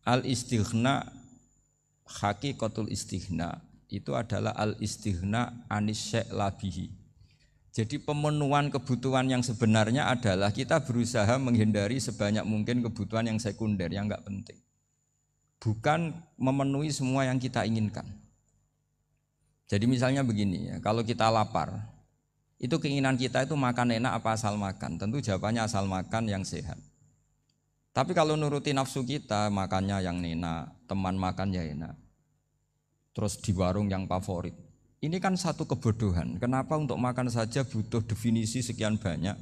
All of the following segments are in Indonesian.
Al-istighna, hakikatul istighna itu adalah al-istighna anis syai' labihi. Jadi pemenuhan kebutuhan yang sebenarnya adalah kita berusaha menghindari sebanyak mungkin kebutuhan yang sekunder, yang enggak penting. Bukan memenuhi semua yang kita inginkan. Jadi misalnya begini ya, kalau kita lapar, itu keinginan kita itu makan enak apa asal makan? Tentu jawabannya asal makan yang sehat. Tapi kalau nuruti nafsu kita, makannya yang enak, teman makan ya enak, terus di warung yang favorit. Ini kan satu kebodohan. Kenapa untuk makan saja butuh definisi sekian banyak?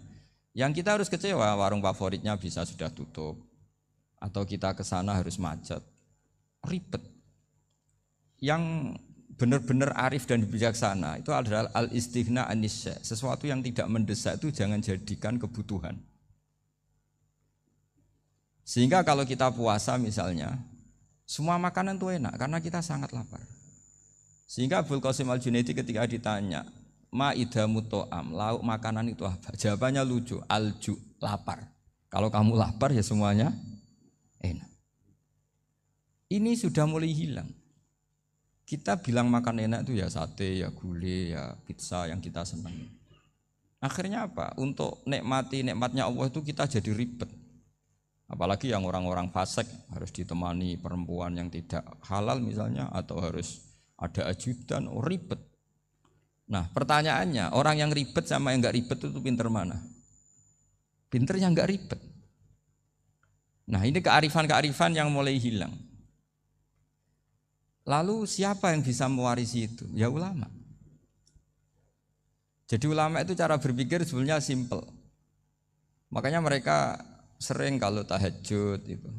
Yang kita harus kecewa, warung favoritnya bisa sudah tutup, atau kita ke sana harus macet, ribet. Yang benar-benar arif dan bijaksana itu adalah al-istighna anis syai'. Sesuatu yang tidak mendesak itu jangan jadikan kebutuhan. Sehingga kalau kita puasa misalnya, semua makanan itu enak karena kita sangat lapar. Sehingga Abul Qasim Al-Junaidi ketika ditanya, ma'idamu to'am, lauk makanan itu apa? Jawabannya lucu, alju, lapar. Kalau kamu lapar ya semuanya enak. Ini sudah mulai hilang. Kita bilang makan enak itu ya sate, ya gulai, ya pizza yang kita senang. Akhirnya apa? Untuk nikmatnya Allah itu kita jadi ribet. Apalagi yang orang-orang fasik harus ditemani perempuan yang tidak halal misalnya, atau harus ada ajudan, ribet. Nah pertanyaannya, orang yang ribet sama yang enggak ribet itu pinter mana? Pinter yang enggak ribet. Nah ini kearifan-kearifan yang mulai hilang. Lalu siapa yang bisa mewarisi itu? Ya ulama. Jadi ulama itu cara berpikir sebenarnya simple. Makanya mereka sering kalau tahajud itu,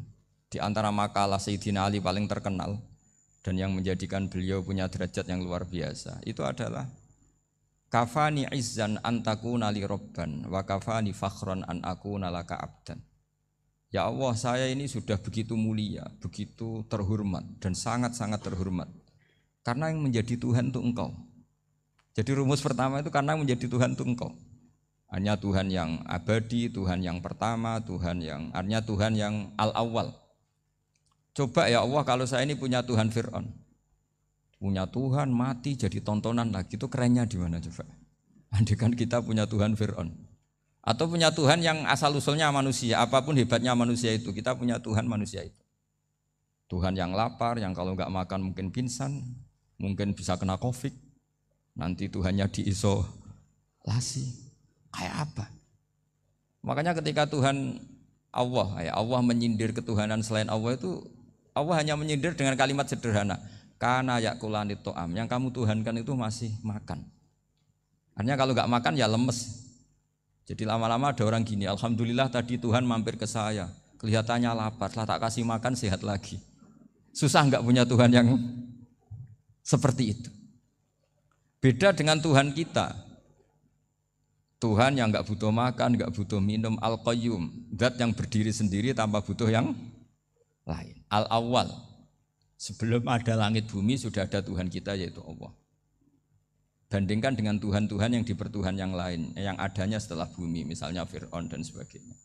di antara makalah Sayyidina Ali paling terkenal dan yang menjadikan beliau punya derajat yang luar biasa itu adalah kafani izzan antakuna li robban wa kafani fakhron an akuna laka abdan. Ya Allah, saya ini sudah begitu mulia, begitu terhormat dan sangat-sangat terhormat karena yang menjadi Tuhan itu Engkau. Jadi rumus pertama itu karena menjadi Tuhan itu Engkau. Hanya Tuhan yang abadi, Tuhan yang pertama, hanya Tuhan yang al-awwal. Coba ya Allah, kalau saya ini punya Tuhan Fir'aun, punya Tuhan mati jadi tontonan lagi, itu kerennya di mana coba? Andaikan kita punya Tuhan Fir'aun, atau punya Tuhan yang asal usulnya manusia, apapun hebatnya manusia itu, kita punya Tuhan manusia itu. Tuhan yang lapar, yang kalau nggak makan mungkin pingsan, mungkin bisa kena COVID, nanti Tuhannya diisolasi. Kayak apa? Makanya ketika Tuhan Allah menyindir ketuhanan selain Allah itu, Allah hanya menyindir dengan kalimat sederhana, kana yakulani to'am, yang kamu tuhankan itu masih makan. Artinya kalau nggak makan ya lemes. Jadi lama-lama ada orang gini, alhamdulillah tadi Tuhan mampir ke saya, kelihatannya lapar, setelah tak kasih makan sehat lagi. Susah nggak punya Tuhan yang seperti itu. Beda dengan Tuhan kita. Tuhan yang enggak butuh makan, enggak butuh minum, Al-Qayyum, zat yang berdiri sendiri tanpa butuh yang lain. Al-Awwal, sebelum ada langit bumi sudah ada Tuhan kita yaitu Allah. Bandingkan dengan Tuhan-Tuhan yang dipertuhan yang lain, yang adanya setelah bumi, misalnya Fir'aun dan sebagainya.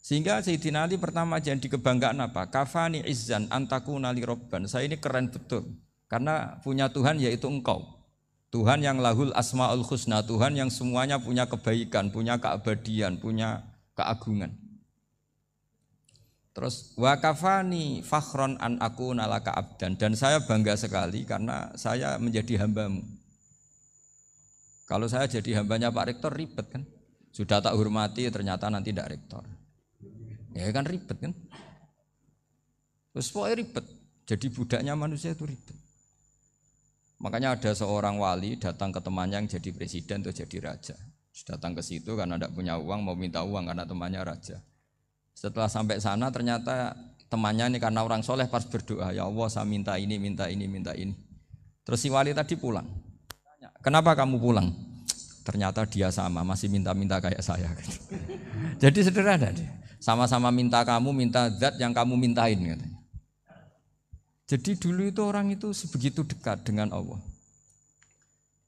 Sehingga Sayyidina Ali pertama jadi kebanggaan apa? Kafani izzan antakuna li robban. Saya ini keren betul, karena punya Tuhan yaitu Engkau. Tuhan yang lahul asma'ul husna, Tuhan yang semuanya punya kebaikan, punya keabadian, punya keagungan. Terus wa kafani fakhron an akuna laka abdan, dan saya bangga sekali karena saya menjadi hambamu. Kalau saya jadi hambanya Pak Rektor ribet kan? Sudah tak hormati ternyata nanti tidak rektor. Ya kan ribet kan? Terus pokoknya ribet. Jadi budaknya manusia itu ribet. Makanya ada seorang wali datang ke temannya yang jadi presiden atau jadi raja. Datang ke situ karena tidak punya uang, mau minta uang karena temannya raja. Setelah sampai sana ternyata temannya ini karena orang soleh pas berdoa, ya Allah saya minta ini, minta ini, minta ini. Terus si wali tadi pulang. Tanya, kenapa kamu pulang? Ternyata dia sama, masih minta-minta kayak saya. Jadi sederhana deh. Sama-sama minta kamu, minta zat yang kamu mintain katanya. Jadi dulu itu orang itu sebegitu dekat dengan Allah.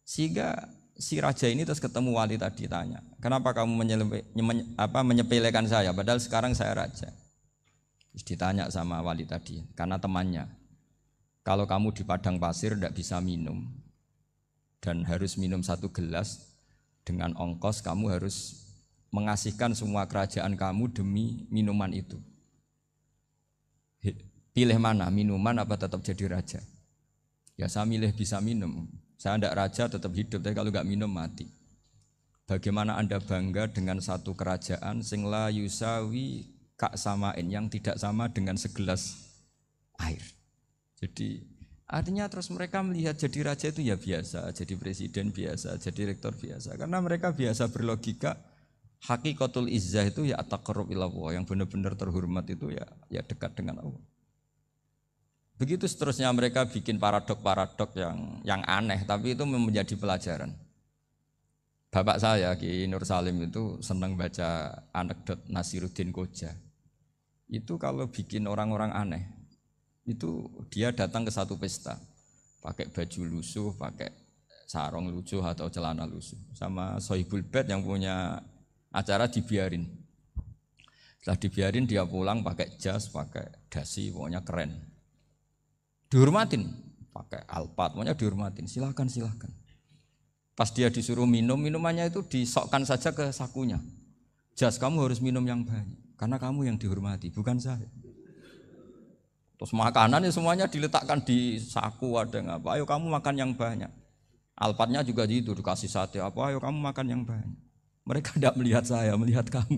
Sehingga si raja ini terus ketemu wali tadi tanya, kenapa kamu menyepelekan saya padahal sekarang saya raja? Ditanya sama wali tadi, karena temannya. Kalau kamu di padang pasir tidak bisa minum dan harus minum 1 gelas, dengan ongkos kamu harus mengasihkan semua kerajaan kamu demi minuman itu. Pilih mana, minuman apa tetap jadi raja? Ya saya milih bisa minum. Saya tidak raja tetap hidup, tapi kalau nggak minum mati. Bagaimana Anda bangga dengan satu kerajaan sing la yusawi kak samain, yang tidak sama dengan segelas air. Jadi artinya terus mereka melihat jadi raja itu ya biasa, jadi presiden biasa, jadi rektor biasa. Karena mereka biasa berlogika hakikatul izzah itu ya at-taqarrub ila Allah, yang benar-benar terhormat itu ya dekat dengan Allah. Begitu seterusnya mereka bikin paradok-paradok yang aneh, tapi itu menjadi pelajaran. Bapak saya Ki Nur Salim itu senang baca anekdot Nasiruddin Koja. Itu kalau bikin orang-orang aneh, itu dia datang ke satu pesta, pakai baju lusuh, pakai sarung lusuh atau celana lusuh, sama Sohibul Bait yang punya acara dibiarin. Setelah dibiarin dia pulang pakai jas, pakai dasi, pokoknya keren. Dihormatin, pakai alpat, pokoknya dihormatin. Silakan. Pas dia disuruh minum, minumannya itu disokkan saja ke sakunya. Jas, kamu harus minum yang banyak, karena kamu yang dihormati, bukan saya. Terus makanan ya semuanya diletakkan di saku, ada yang apa, ayo kamu makan yang banyak. Alpatnya juga gitu, dikasih sate, apa, ayo kamu makan yang banyak. Mereka tidak melihat saya, melihat kamu.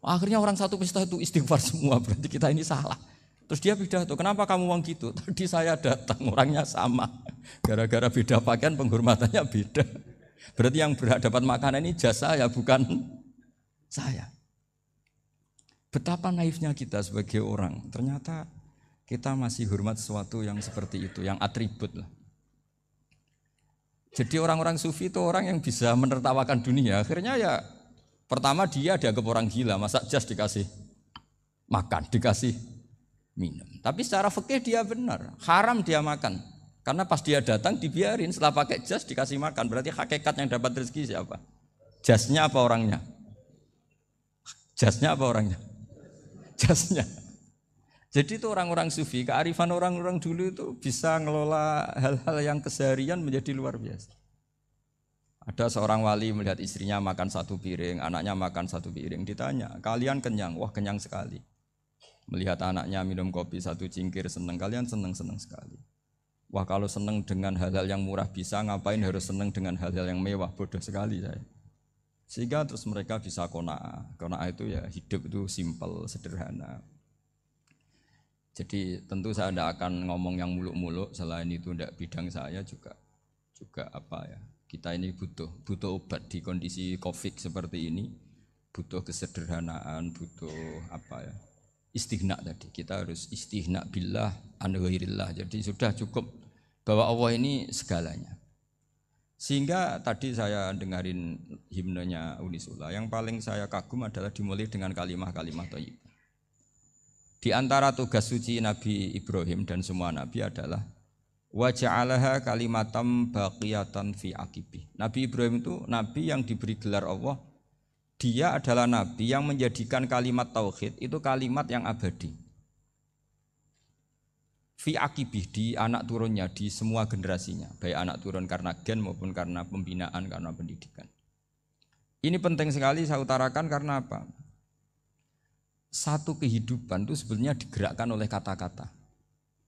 Akhirnya orang satu pesta itu istighfar semua, berarti kita ini salah. Terus dia pidato, kenapa kamu ngomong gitu? Tadi saya datang, orangnya sama. Gara-gara beda pakaian, penghormatannya beda. Berarti yang berhak dapat makanan ini jasa ya, bukan saya. Betapa naifnya kita sebagai orang. Ternyata kita masih hormat sesuatu yang seperti itu, yang atribut lah. Jadi orang-orang sufi itu orang yang bisa menertawakan dunia. Akhirnya ya, pertama dia dianggap orang gila, masa jas dikasih makan, dikasih minum. Tapi secara fikih dia benar, haram dia makan. Karena pas dia datang dibiarin, setelah pakai jas dikasih makan. Berarti hakikat yang dapat rezeki siapa? Jasnya apa orangnya? Jasnya apa orangnya? Jasnya. Jadi itu orang-orang sufi, kearifan orang-orang dulu itu bisa ngelola hal-hal yang keseharian menjadi luar biasa. Ada seorang wali melihat istrinya makan 1 piring, anaknya makan 1 piring. Ditanya, kalian kenyang? Wah, kenyang sekali. Melihat anaknya minum kopi 1 cingkir, senang. Kalian senang sekali. Wah, kalau senang dengan hal-hal yang murah bisa, ngapain harus senang dengan hal-hal yang mewah? Bodoh sekali saya. Sehingga terus mereka bisa qanaah. Qanaah itu ya hidup itu simpel, sederhana. Jadi tentu saya tidak akan ngomong yang muluk-muluk, selain itu tidak bidang saya juga apa ya. Kita ini butuh obat di kondisi Covid seperti ini, butuh kesederhanaan, butuh apa ya? Istighna tadi, kita harus istighna billah an ghairillah. Jadi sudah cukup bahwa Allah ini segalanya. Sehingga tadi saya dengarin himnenya Unisula, yang paling saya kagum adalah dimulai dengan kalimat-kalimat thayyibah. Di antara tugas suci Nabi Ibrahim dan semua nabi adalah wa ja'alaha kalimatam baqiyatan fi aqibi. Nabi Ibrahim itu nabi yang diberi gelar Allah. Dia adalah nabi yang menjadikan kalimat tauhid itu kalimat yang abadi. Fi akibih, di anak turunnya, di semua generasinya, baik anak turun karena gen maupun karena pembinaan, karena pendidikan. Ini penting sekali saya utarakan karena apa? Satu kehidupan itu sebenarnya digerakkan oleh kata-kata,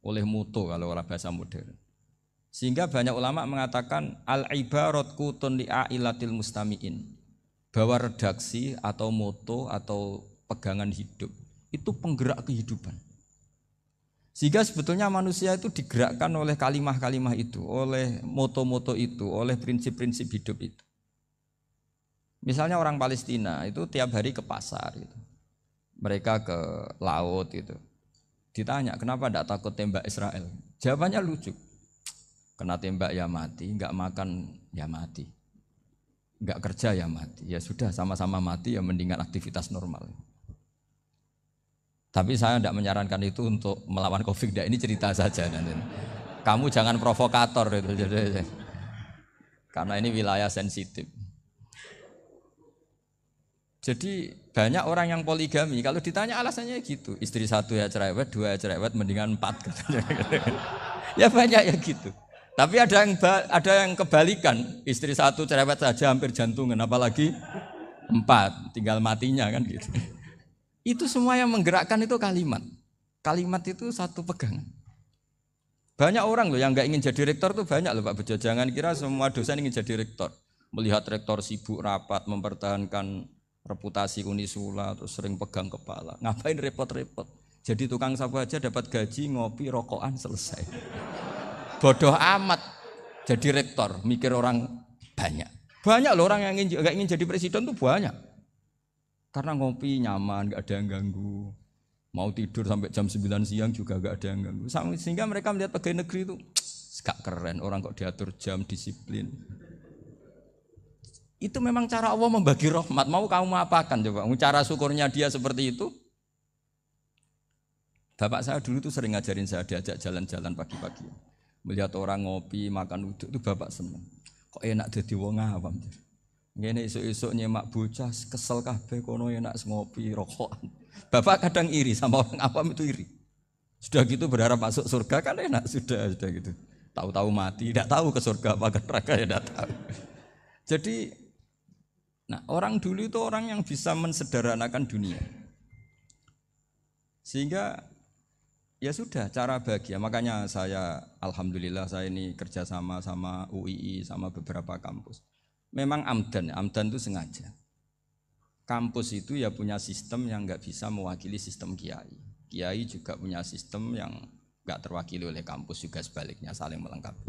oleh moto kalau bahasa modern. Sehingga banyak ulama mengatakan al-ibarat kutun li'ailatil mustami'in, bahwa redaksi atau moto atau pegangan hidup itu penggerak kehidupan. Sehingga sebetulnya manusia itu digerakkan oleh kalimah-kalimah itu, oleh moto-moto itu, oleh prinsip-prinsip hidup itu. Misalnya orang Palestina itu tiap hari ke pasar gitu. Mereka ke laut gitu. Ditanya, kenapa tidak takut tembak Israel? Jawabannya lucu. Kena tembak ya mati, enggak makan ya mati. Enggak kerja ya mati. Ya sudah, sama-sama mati ya mendingan aktivitas normal. Tapi saya tidak menyarankan itu untuk melawan Covid. Ini cerita saja. Kamu jangan provokator itu. Karena ini wilayah sensitif. Jadi banyak orang yang poligami, kalau ditanya alasannya gitu, istri satu ya cerewet, dua ya cerewet, mendingan empat katanya. Ya banyak ya gitu. Tapi ada yang kebalikan, istri satu cerewet saja hampir jantungan, apalagi empat, tinggal matinya kan gitu. Itu semua yang menggerakkan itu kalimat. Kalimat itu satu pegangan. Banyak orang loh yang nggak ingin jadi rektor tuh banyak loh Pak Bejo. Jangan kira semua dosen ingin jadi rektor. Melihat rektor sibuk rapat, mempertahankan reputasi Unisula, terus sering pegang kepala. Ngapain repot-repot? Jadi tukang sapu aja dapat gaji, ngopi, rokokan, selesai. Bodoh amat jadi rektor, mikir orang banyak. Banyak loh orang yang nggak ingin jadi presiden tuh banyak. Karena ngopi nyaman, nggak ada yang ganggu. Mau tidur sampai jam 9 siang juga nggak ada yang ganggu. Sehingga mereka melihat pegawai negeri itu gak keren, orang kok diatur jam, disiplin. Itu memang cara Allah membagi rahmat. Mau kamu apakan coba? Cara syukurnya dia seperti itu. Bapak saya dulu tuh sering ngajarin saya, diajak jalan-jalan pagi-pagi. Melihat orang ngopi, makan uduk itu bapak seneng. Kok enak jadi wong awam. Ngene esuk-esuk nyemak bocah kesel kabeh kono enak ngopi rokokan. Bapak kadang iri sama orang awam itu iri. Sudah gitu berharap masuk surga kan enak sudah gitu. Tahu-tahu mati, tidak tahu ke surga apa ke neraka ya tidak tahu. Jadi nah, orang dulu itu orang yang bisa mensederhanakan dunia. Sehingga ya sudah cara bahagia. Makanya saya alhamdulillah saya ini kerjasama sama UII sama beberapa kampus. Memang amdan itu sengaja. Kampus itu ya punya sistem yang nggak bisa mewakili sistem kiai. Kiai juga punya sistem yang nggak terwakili oleh kampus juga sebaliknya saling melengkapi.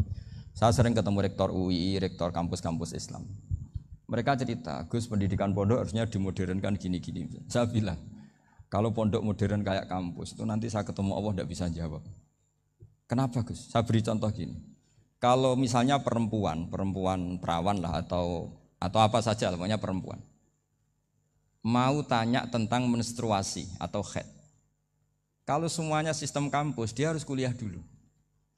Saya sering ketemu rektor UII, rektor kampus-kampus Islam. Mereka cerita, Gus pendidikan pondok harusnya dimodernkan gini-gini. Saya bilang, kalau pondok modern kayak kampus itu nanti saya ketemu Allah tidak bisa jawab. Kenapa Gus? Saya beri contoh gini. Kalau misalnya perempuan perawan lah atau apa saja, namanya perempuan, mau tanya tentang menstruasi atau haid. Kalau semuanya sistem kampus, dia harus kuliah dulu.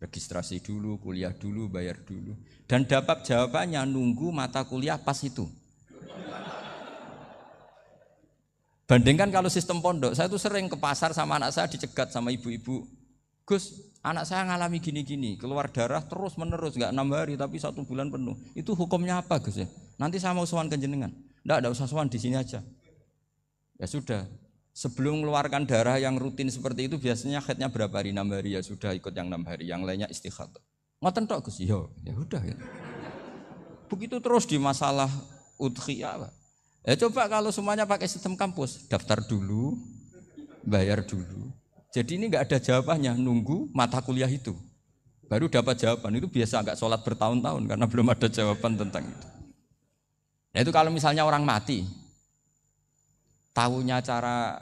Registrasi dulu, kuliah dulu, bayar dulu. Dan dapat jawabannya nunggu mata kuliah pas itu. Bandingkan kalau sistem pondok, saya tuh sering ke pasar sama anak saya dicegat sama ibu-ibu. Gus, anak saya ngalami gini-gini, keluar darah terus menerus, nggak 6 hari tapi 1 bulan penuh. Itu hukumnya apa Gus ya? Nanti saya mau sowan ke jenengan. Nggak usah sowan di sini aja. Ya sudah. Sebelum mengeluarkan darah yang rutin seperti itu biasanya haidnya berapa hari? 6 hari ya sudah ikut yang 6 hari, yang lainnya istighatsah. Ngoten tok Gus, ya udah ya. Begitu terus di masalah udhiyah. Ya coba kalau semuanya pakai sistem kampus, daftar dulu, bayar dulu. Jadi ini nggak ada jawabannya, nunggu mata kuliah itu. Baru dapat jawaban, itu biasa nggak sholat bertahun-tahun karena belum ada jawaban tentang itu. Nah itu kalau misalnya orang mati, tahunya cara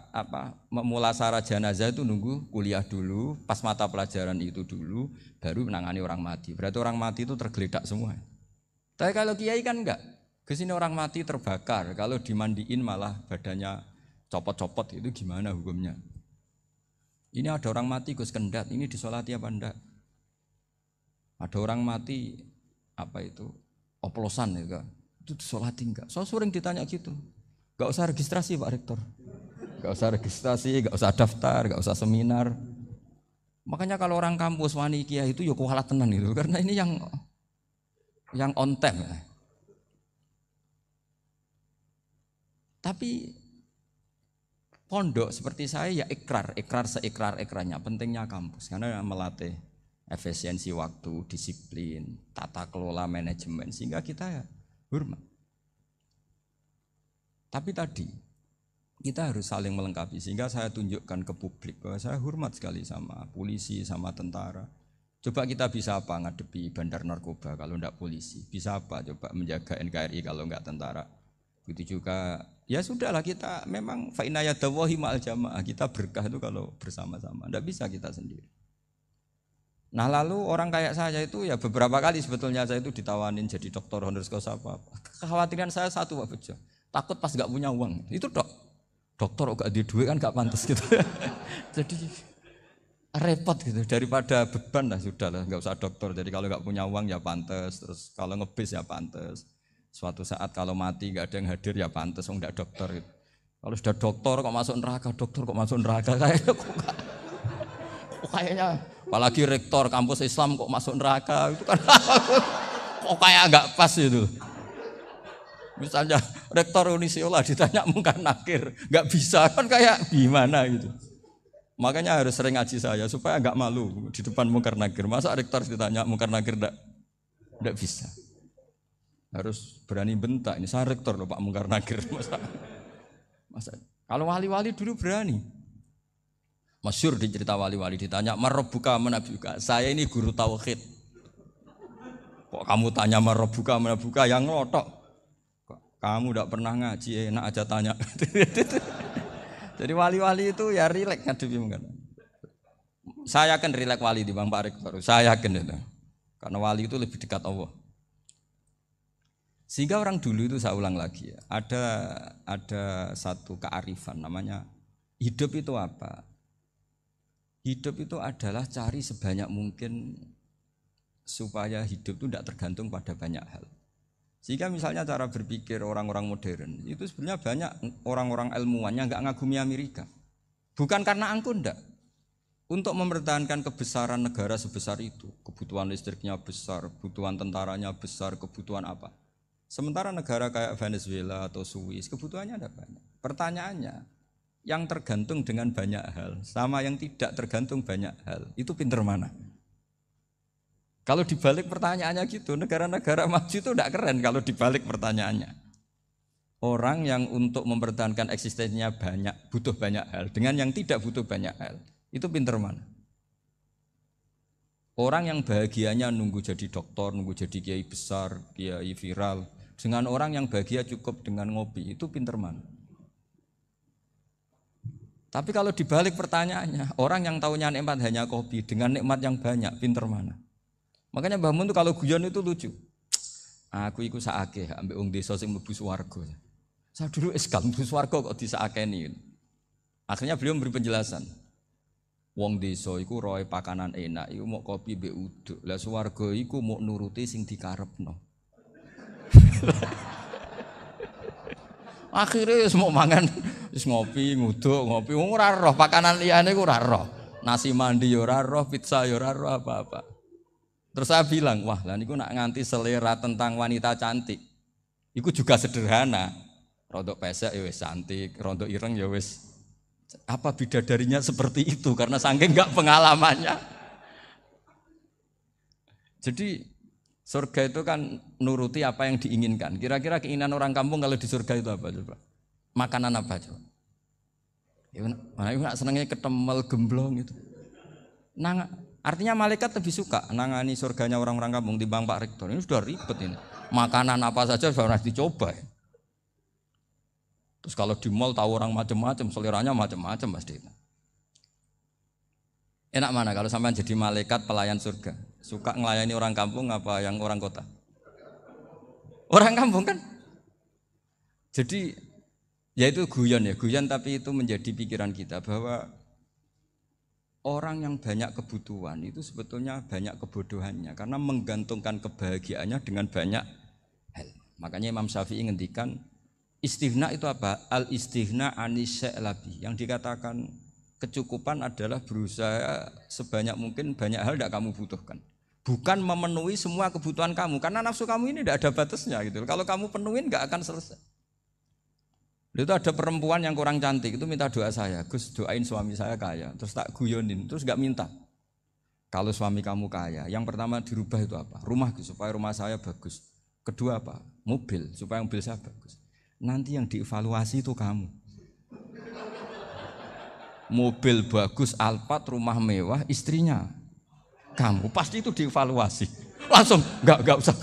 memulasara jenazah itu nunggu kuliah dulu, pas mata pelajaran itu dulu, baru menangani orang mati. Berarti orang mati itu tergeledak semua. Tapi kalau kiai kan enggak. Kesini orang mati terbakar, kalau dimandiin malah badannya copot-copot, itu gimana hukumnya? Ini ada orang mati Gus Kendat, ini disolati apa enggak? Ada orang mati oplosan ya, itu disolati enggak? So sering ditanya gitu. Gak usah registrasi Pak Rektor, gak usah registrasi, gak usah daftar, gak usah seminar. Makanya kalau orang kampus wani kiai itu ya kualat tenan itu, karena ini yang on time. Tapi pondok seperti saya ya ikrar seikrar-ikrarnya. Pentingnya kampus karena melatih efisiensi waktu, disiplin, tata kelola manajemen sehingga kita ya hormat. Tapi tadi kita harus saling melengkapi sehingga saya tunjukkan ke publik bahwa saya hormat sekali sama polisi, sama tentara. Coba kita bisa apa ngadepi bandar narkoba kalau enggak polisi? Bisa apa coba menjaga NKRI kalau enggak tentara? Begitu juga ya sudahlah kita memang fa inna yadallahi ma'al jamaah, kita berkah itu kalau bersama-sama, enggak bisa kita sendiri. Nah lalu orang kayak saya itu ya beberapa kali sebetulnya saya itu ditawanin jadi doktor honoris causa apa. Kekhawatiran saya satu Pak Bejo, takut pas enggak punya uang. Itu dokter enggak ada duit kan enggak pantas gitu. Jadi repot gitu, daripada beban lah sudahlah enggak usah dokter. Jadi kalau enggak punya uang ya pantas, terus kalau ngebis ya pantas. Suatu saat kalau mati nggak ada yang hadir ya pantas, enggak dokter gitu. Kalau sudah doktor kok masuk neraka, dokter kok masuk neraka kayaknya apalagi rektor kampus Islam kok masuk neraka itu kan kok kayak agak pas itu. Misalnya rektor Unisiola ditanya mungkar nakir, nggak bisa kan kayak gimana gitu. Makanya harus sering ngaji saya supaya nggak malu di depan mungkar nakir. Masa rektor ditanya mungkar nakir nggak bisa. Harus berani bentak. Ini saya rektor loh Pak mungkar nakir. Masa kalau wali-wali dulu berani. Masyhur di cerita wali-wali ditanya marabbuka manabuka. Saya ini guru tauhid. Kok kamu tanya marabbuka manabuka yang ngelotok. Kamu tidak pernah ngaji, enak aja tanya. Jadi wali-wali itu ya rileks ngadepi mungkin. Saya yakin rileks wali di Bang Pak Rektor. Saya yakin itu. Karena wali itu lebih dekat Allah. Sehingga orang dulu itu saya ulang lagi ya, ada satu kearifan namanya hidup itu apa? Hidup itu adalah cari sebanyak mungkin supaya hidup itu tidak tergantung pada banyak hal. Sehingga misalnya cara berpikir orang-orang modern itu sebenarnya banyak orang-orang ilmuwan yang nggak ngagumi Amerika. Bukan karena angkuh ndak. Untuk mempertahankan kebesaran negara sebesar itu, kebutuhan listriknya besar, kebutuhan tentaranya besar, kebutuhan apa. Sementara negara kayak Venezuela atau Swiss kebutuhannya ada banyak. Pertanyaannya, yang tergantung dengan banyak hal sama yang tidak tergantung banyak hal, itu pinter mana? Kalau dibalik pertanyaannya gitu, negara-negara maju itu tidak keren kalau dibalik pertanyaannya. Orang yang untuk mempertahankan eksistensinya banyak, butuh banyak hal, dengan yang tidak butuh banyak hal, itu pinter mana? Orang yang bahagianya nunggu jadi dokter, nunggu jadi kiai besar, kiai viral, dengan orang yang bahagia cukup dengan ngopi, itu pinter mana? Tapi kalau dibalik pertanyaannya, orang yang tahunya nikmat hanya kopi, dengan nikmat yang banyak, pinter mana? Makanya Mbah Mun tuh kalau guyon itu lucu. Aku iku sakake ambek wong desa sing mlebu swarga. Saya dulu eskal mlebu swarga kok disakeni. Akhirnya beliau memberi penjelasan. Wong desa iku roe pakanan enak, iku mau kopi mbek uduk. Lah swarga iku mau nuruti sing dikarepno. Akhirnya wis mau mangan wis ngopi, nguduk, ngopi. Wong ora roh pakanan liyane iku ora roh. Nasi mandi ya ora roh, pizza ya ora roh apa-apa. Terus saya bilang, wah lah niku nak nganti selera tentang wanita cantik. Iku juga sederhana. Rontok pesek ya wis cantik, rontok ireng ya wis. Apa bidadarinya seperti itu karena saking enggak pengalamannya. Jadi surga itu kan nuruti apa yang diinginkan. Kira-kira keinginan orang kampung kalau di surga itu apa coba? Makanan apa coba? Ya nak senengnya ketemel gemblong gitu. Artinya malaikat lebih suka nangani surganya orang-orang kampung timbang Pak Rektor. Ini sudah ribet ini. Makanan apa saja sudah harus dicoba. Ya. Terus kalau di mall tahu orang macam-macam, seleranya macam-macam pasti. Enak mana kalau sampai jadi malaikat pelayan surga? Suka ngelayani orang kampung apa yang orang kota? Orang kampung kan? Jadi ya itu guyon tapi itu menjadi pikiran kita bahwa orang yang banyak kebutuhan itu sebetulnya banyak kebodohannya karena menggantungkan kebahagiaannya dengan banyak hal. Makanya Imam Syafi'i ngendikan istighna itu apa? Al istighna anisya'i. Yang dikatakan kecukupan adalah berusaha sebanyak mungkin banyak hal tidak kamu butuhkan. Bukan memenuhi semua kebutuhan kamu karena nafsu kamu ini tidak ada batasnya gitu. Kalau kamu penuhin nggak akan selesai. Itu ada perempuan yang kurang cantik itu minta doa saya, Gus doain suami saya kaya, terus tak guyonin, terus nggak minta. Kalau suami kamu kaya, yang pertama dirubah itu apa? Rumah Gus, supaya rumah saya bagus. Kedua apa? Mobil, supaya mobil saya bagus. Nanti yang dievaluasi itu kamu. Mobil bagus, Alphard, rumah mewah, istrinya kamu pasti itu dievaluasi. Langsung nggak usah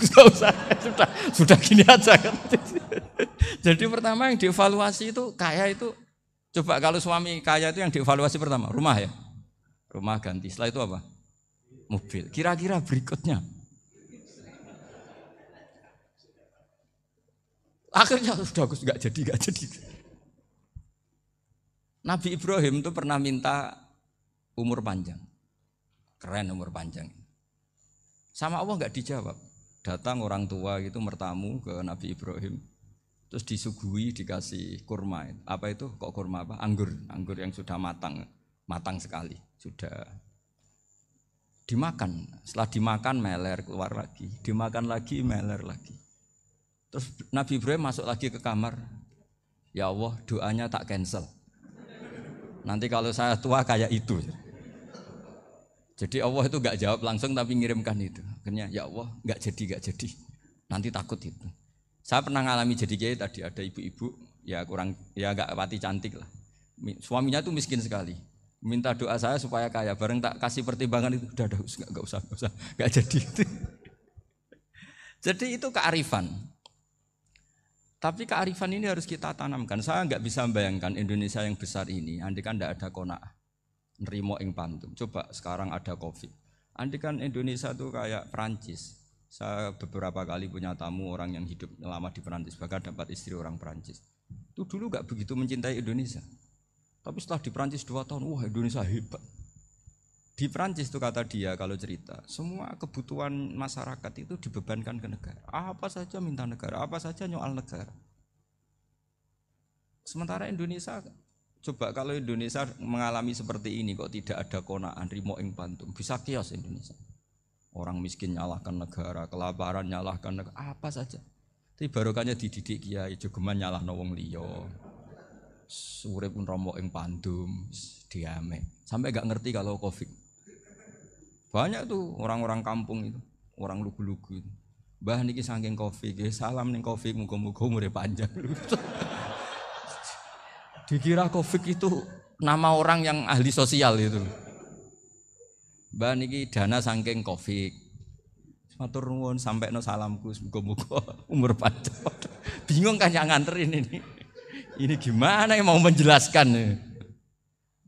sudah gini aja kan. Jadi pertama yang dievaluasi itu kaya itu coba kalau suami kaya itu yang dievaluasi pertama rumah ya, rumah ganti. Setelah itu apa? Mobil. Kira-kira berikutnya akhirnya sudah nggak jadi. Nabi Ibrahim itu pernah minta umur panjang, keren umur panjang. Sama Allah nggak dijawab. Datang orang tua gitu mertamu ke Nabi Ibrahim. Terus disuguhi dikasih kurma. Apa itu? Kok kurma apa? Anggur yang sudah matang sekali, sudah dimakan. Setelah dimakan meler keluar lagi, dimakan lagi meler lagi. Terus Nabi Ibrahim masuk lagi ke kamar. Ya Allah, doanya tak cancel. Nanti kalau saya tua kayak itu. Jadi Allah itu enggak jawab langsung tapi ngirimkan itu. Akhirnya ya Allah, enggak jadi. Nanti takut itu. Saya pernah ngalami jadi kiai tadi, ada ibu-ibu ya enggak pati cantik lah. Suaminya tuh miskin sekali. Minta doa saya supaya kaya, bareng tak kasih pertimbangan itu udah enggak usah, enggak jadi. Jadi itu kearifan. Tapi kearifan ini harus kita tanamkan. Saya enggak bisa membayangkan Indonesia yang besar ini, andai kan enggak ada qanaah, nerimo ing pantum. Coba sekarang ada Covid. Andai kan Indonesia tuh kayak Perancis. Saya beberapa kali punya tamu orang yang hidup lama di Perancis, bahkan dapat istri orang Perancis. Itu dulu enggak begitu mencintai Indonesia. Tapi setelah di Perancis 2 tahun, wah Indonesia hebat. Di Perancis itu kata dia kalau cerita, semua kebutuhan masyarakat itu dibebankan ke negara. Apa saja minta negara, apa saja nyoal negara. Sementara Indonesia, coba kalau Indonesia mengalami seperti ini kok tidak ada qanaah rimo ing pantum, bisa kios Indonesia. Orang miskin nyalahkan negara, kelaparan nyalahkan negara, apa saja. Tapi barokahnya dididik kiai, jogeman nyalahno wong liya. Urip pun romo ing pandum, diame. Sampai enggak ngerti kalau Covid. Banyak tuh orang-orang kampung itu, orang lugu-lugu itu. Mbah niki saking Covid, salam ning Covid muga-muga umure panjang. Dikira Covid itu nama orang yang ahli sosial itu. Mbah niki dana saking Covid. Matur nuwun sampekno salamku muga-muga umur panjang. Bingung kan yang nganterin ini. Ini gimana yang mau menjelaskan?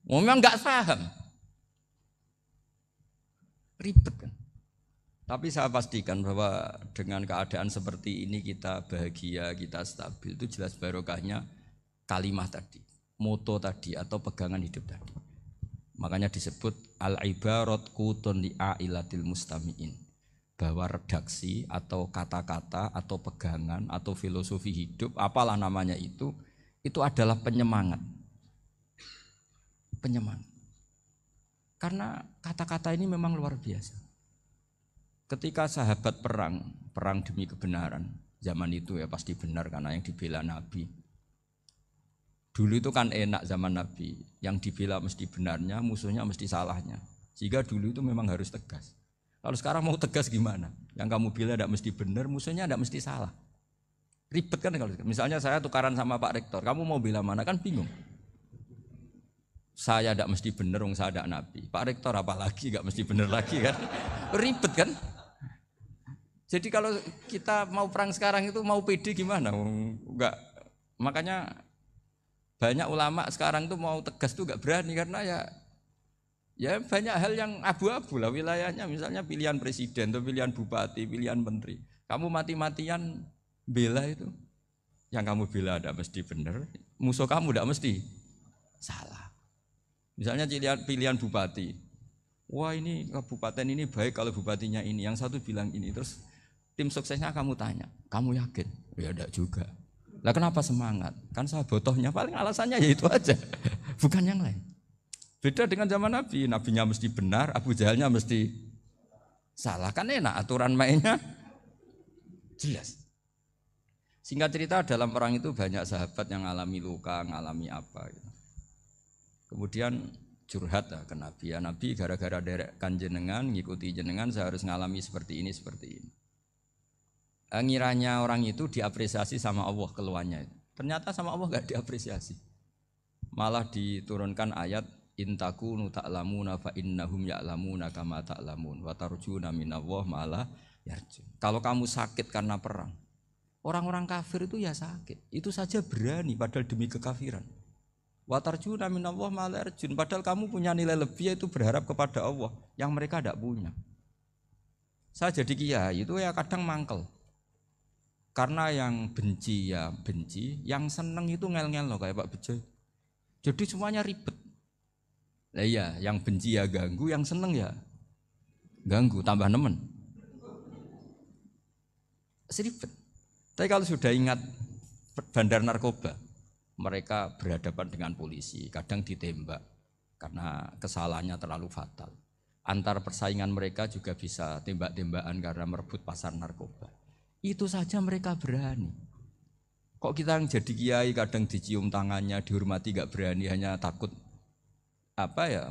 Memang enggak paham. Ribet kan. Tapi saya pastikan bahwa dengan keadaan seperti ini kita bahagia, kita stabil, itu jelas barokahnya kalimat tadi, moto tadi atau pegangan hidup tadi. Makanya disebut al-ibarat qutun li'ailatil mustami'in, bahwa redaksi atau kata-kata atau pegangan atau filosofi hidup, apalah namanya itu adalah penyemangat. Penyemangat. Karena kata-kata ini memang luar biasa. Ketika sahabat perang demi kebenaran, zaman itu ya pasti benar karena yang dibela Nabi. Dulu itu kan enak zaman Nabi, yang dibela mesti benarnya, musuhnya mesti salahnya. Sehingga dulu itu memang harus tegas. Kalau sekarang mau tegas gimana? Yang kamu bela tidak mesti benar, musuhnya tidak mesti salah. Ribet kan kalau misalnya saya tukaran sama Pak Rektor, kamu mau bela mana kan bingung. Saya tidak mesti benar, saya tidak Nabi. Pak Rektor apalagi nggak mesti benar lagi kan? Ribet kan? Jadi kalau kita mau perang sekarang itu mau pede gimana? Enggak. Makanya banyak ulama sekarang tuh mau tegas tuh nggak berani karena ya banyak hal yang abu-abu lah wilayahnya. Misalnya pilihan presiden atau pilihan bupati, pilihan menteri. Kamu mati-matian bela itu, yang kamu bela tidak mesti benar, musuh kamu tidak mesti salah. Misalnya pilihan bupati, wah ini kabupaten ini baik kalau bupatinya ini, yang satu bilang ini, terus tim suksesnya kamu tanya, kamu yakin? Ya tidak juga. Lah kenapa semangat? Kan saya botohnya paling alasannya ya itu aja, bukan yang lain. Beda dengan zaman Nabi, nabinya mesti benar, Abu Jahalnya mesti salah, kan enak aturan mainnya jelas. Singkat cerita dalam perang itu banyak sahabat yang ngalami luka, ngalami apa gitu. Kemudian curhat ke Nabi, ya Nabi gara-gara derekkan jenengan, ngikuti jenengan saya harus ngalami seperti ini. Ngiranya orang itu diapresiasi sama Allah keluarnya. Ternyata sama Allah enggak diapresiasi. Malah diturunkan ayat intakunu ta'lamuna fa innahum ya'lamuna kama ta'lamun wa tarjuna minallah ma'ala yarjun. Kalau kamu sakit karena perang, orang-orang kafir itu ya sakit, itu saja berani padahal demi kekafiran. Wa tarjuna minallah ma'ala yarjun, padahal kamu punya nilai lebih yaitu berharap kepada Allah yang mereka tidak punya. Saya jadi kiai itu ya kadang mangkel. Karena yang benci ya benci, yang seneng itu ngel-ngel loh kayak Pak Bejo. Jadi semuanya ribet. Lah iya, yang benci ya ganggu, yang seneng ya ganggu, tambah nemen. Seribet. Tapi kalau sudah ingat bandar narkoba. Mereka berhadapan dengan polisi, kadang ditembak karena kesalahannya terlalu fatal. Antar persaingan mereka juga bisa tembak-tembakan karena merebut pasar narkoba. Itu saja mereka berani. Kok kita yang jadi kiai kadang dicium tangannya, dihormati gak berani, hanya takut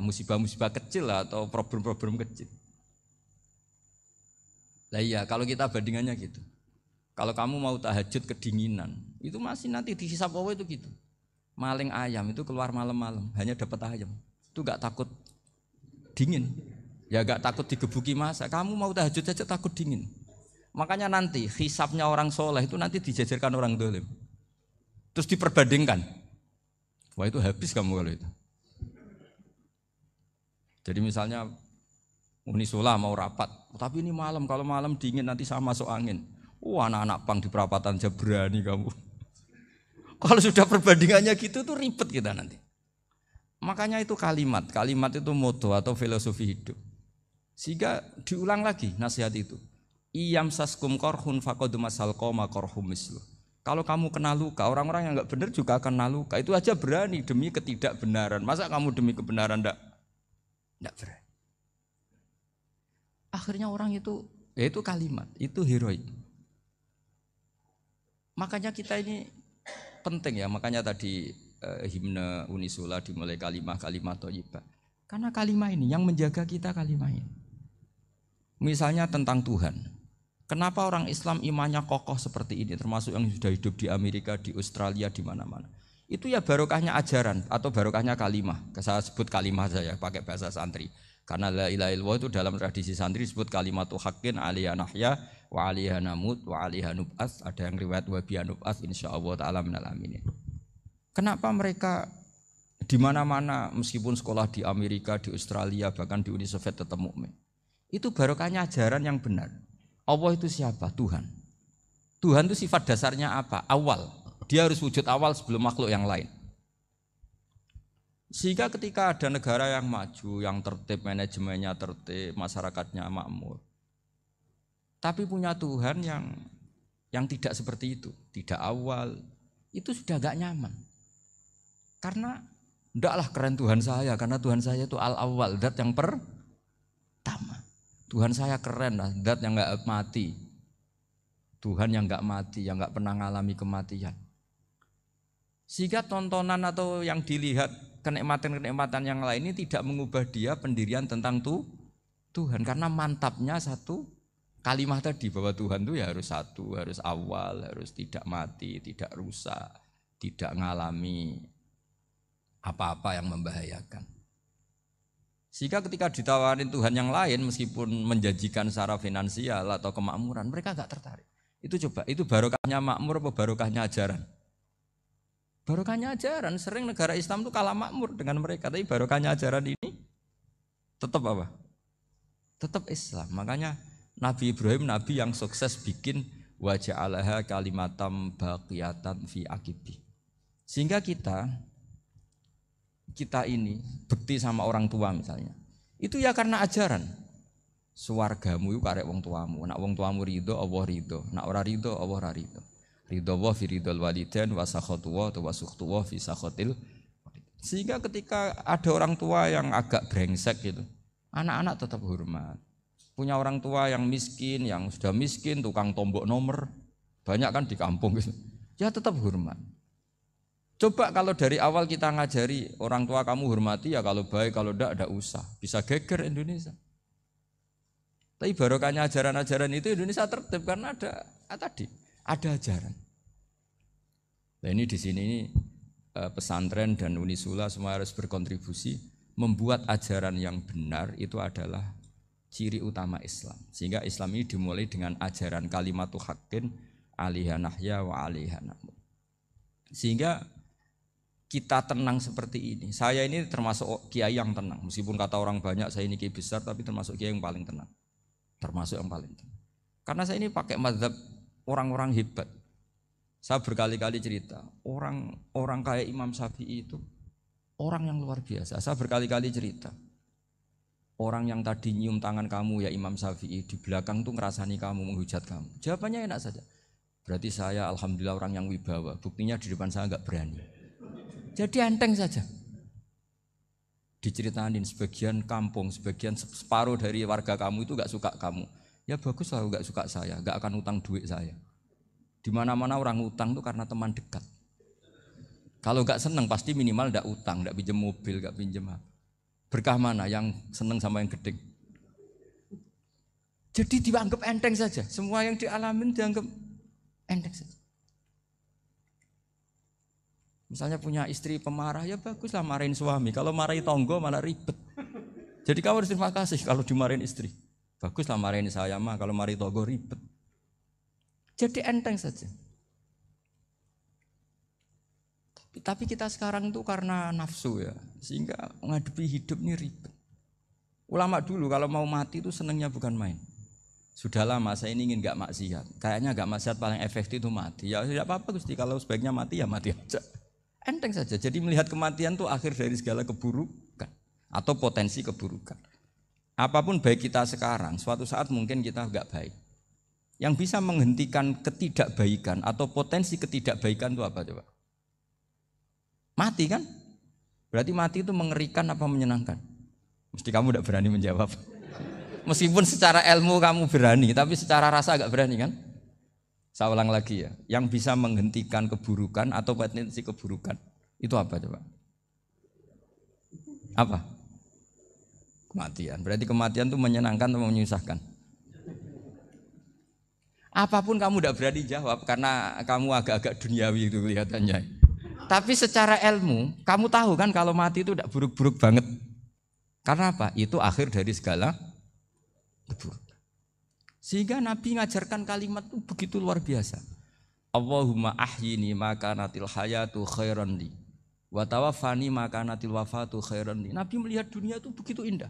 musibah-musibah kecil lah, atau problem-problem kecil. Lah iya, kalau kita bandingannya gitu. Kalau kamu mau tahajud kedinginan, itu masih nanti dihisab Allah itu gitu. Maling ayam itu keluar malam-malam, hanya dapat ayam. Itu gak takut dingin. Ya gak takut digebuki masa. Kamu mau tahajud saja takut dingin. Makanya nanti hisabnya orang soleh itu nanti dijajarkan orang dolim. Terus diperbandingkan. Wah itu habis kamu kalau itu. Jadi misalnya Unisula mau rapat, tapi ini malam, kalau malam dingin nanti saya masuk angin. Anak-anak pang di perapatan aja berani kamu. Kalau sudah perbandingannya gitu tuh ribet kita nanti. Makanya itu kalimat itu moto atau filosofi hidup. Sehingga diulang lagi nasihat itu. Iyam saskum korhun faqad masal qoma korhum mislu. Kalau kamu kena luka, orang-orang yang enggak benar juga akan kena luka. Itu aja berani demi ketidakbenaran. Masa kamu demi kebenaran enggak berani? Akhirnya orang itu, itu kalimat, itu heroik. Makanya kita ini penting ya, makanya tadi himne Unisula dimulai kalimat thayyibah. Karena kalimat ini yang menjaga kita, kalimat ini. Misalnya tentang Tuhan. Kenapa orang Islam imannya kokoh seperti ini, termasuk yang sudah hidup di Amerika, di Australia, di mana-mana. Itu ya barokahnya ajaran atau barokahnya kalimah. Saya sebut kalimah saja pakai bahasa santri. Karena la ilaha illallah itu dalam tradisi santri disebut kalimatu haqqin alaiha nahya wa alaiha namut wa alaiha nub'ats. Ada yang riwayat wa biha nub'ats insyaallah taala minal aminin. Kenapa mereka di mana-mana meskipun sekolah di Amerika, di Australia, bahkan di Uni Soviet tetap mukmin? Itu barokahnya ajaran yang benar. Allah itu siapa? Tuhan. Tuhan itu sifat dasarnya apa? Awal. Dia harus wujud awal sebelum makhluk yang lain. Sehingga ketika ada negara yang maju, yang tertib, manajemennya tertib, masyarakatnya makmur, tapi punya Tuhan yang tidak seperti itu, tidak awal, itu sudah gak nyaman. Karena ndaklah keren Tuhan saya, karena Tuhan saya itu al-awwal, zat yang pertama. Tuhan saya keren lah, zat yang gak mati. Tuhan yang gak mati, yang gak pernah mengalami kematian. Sehingga tontonan atau yang dilihat kenikmatan-kenikmatan yang lain ini tidak mengubah dia pendirian tentang Tuhan. Karena mantapnya satu kalimat tadi bahwa Tuhan itu ya harus satu, harus awal, harus tidak mati, tidak rusak, tidak mengalami apa-apa yang membahayakan. Sehingga ketika ditawarin Tuhan yang lain meskipun menjanjikan secara finansial atau kemakmuran, mereka gak tertarik. Itu coba, itu barokahnya makmur apa barokahnya ajaran? Barokahnya ajaran. Sering negara Islam itu kalah makmur dengan mereka, tapi barokahnya ajaran ini tetap apa? Tetap Islam. Makanya Nabi Ibrahim, Nabi yang sukses bikin wa ja'alaha kalimatam baqiyatan fi aqibi. Sehingga kita ini bekti sama orang tua misalnya. Itu ya karena ajaran. Suwargamu itu karek wong tuamu. Nak wong tuamu ridho, Allah ridho. Nak ora ridho, Allah ora ridho. Ridho wa fi ridhol walidain wa sakhatu wa sukhtu wa fi sakhatil. Sehingga ketika ada orang tua yang agak brengsek gitu, anak-anak tetap hormat. Punya orang tua yang miskin, yang sudah miskin, tukang tombok nomor, banyak kan di kampung gitu. Ya tetap hormat. Coba kalau dari awal kita ngajari orang tua kamu hormati ya, kalau baik, kalau enggak usah. Bisa geger Indonesia. Tapi barokahnya ajaran-ajaran itu Indonesia tertib karena ada ajaran. Nah ini di sini pesantren dan Unisula semua harus berkontribusi membuat ajaran yang benar itu adalah ciri utama Islam. Sehingga Islam ini dimulai dengan ajaran kalimatu haqqin alaiha nahya wa alaiha namut. Sehingga kita tenang seperti ini. Saya ini termasuk kiai yang tenang. Meskipun kata orang banyak saya ini kiai besar, tapi termasuk kiai yang paling tenang. Termasuk yang paling tenang. Karena saya ini pakai mazhab orang-orang hebat. Saya berkali-kali cerita, orang kayak Imam Syafi'i itu orang yang luar biasa. Saya berkali-kali cerita, orang yang tadi nyium tangan kamu ya Imam Syafi'i, di belakang tuh ngerasani kamu, menghujat kamu. Jawabannya enak saja. Berarti saya alhamdulillah orang yang wibawa. Buktinya di depan saya nggak berani. Jadi enteng saja. Diceritain sebagian kampung, sebagian separuh dari warga kamu itu nggak suka kamu. Ya bagus lah nggak suka saya, nggak akan utang duit saya. Di mana-mana orang utang itu karena teman dekat. Kalau nggak seneng pasti minimal nggak utang, nggak pinjam mobil, nggak pinjam apa. Berkah mana yang seneng sama yang gede? Jadi dianggap enteng saja. Semua yang dialamin dianggap enteng saja. Misalnya punya istri pemarah, ya baguslah marahin suami. Kalau marahin tonggo malah ribet. Jadi kamu harus terima kasih kalau dimarahin istri. Baguslah marahin saya mah, kalau marahin tonggo ribet. Jadi enteng saja. Tapi kita sekarang itu karena nafsu ya, sehingga menghadapi hidup ini ribet. Ulama dulu kalau mau mati itu senangnya bukan main. Sudah lama saya ini ingin gak maksiat. Kayaknya gak maksiat paling efektif itu mati. Ya tidak apa-apa Gusti, kalau sebaiknya mati ya mati aja. Enteng saja. Jadi melihat kematian itu akhir dari segala keburukan atau potensi keburukan. Apapun baik kita sekarang, suatu saat mungkin kita gak baik. Yang bisa menghentikan ketidakbaikan atau potensi ketidakbaikan itu apa coba? Mati kan? Berarti mati itu mengerikan apa menyenangkan? Mesti kamu tidak berani menjawab. Meskipun secara ilmu kamu berani, tapi secara rasa agak berani kan? Saya ulang lagi ya, yang bisa menghentikan keburukan atau potensi keburukan itu apa coba? Apa? Kematian. Berarti kematian itu menyenangkan atau menyusahkan? Apapun kamu tidak berani jawab karena kamu agak-agak duniawi itu kelihatannya. Tapi secara ilmu, kamu tahu kan kalau mati itu tidak buruk-buruk banget. Karena apa? Itu akhir dari segala keburukan. Sehingga Nabi ngajarkan kalimat itu begitu luar biasa. Allahumma ahyini maka natil hayatu khairan li wa tawaffani maka natil wafatu khairan li. Nabi melihat dunia itu begitu indah.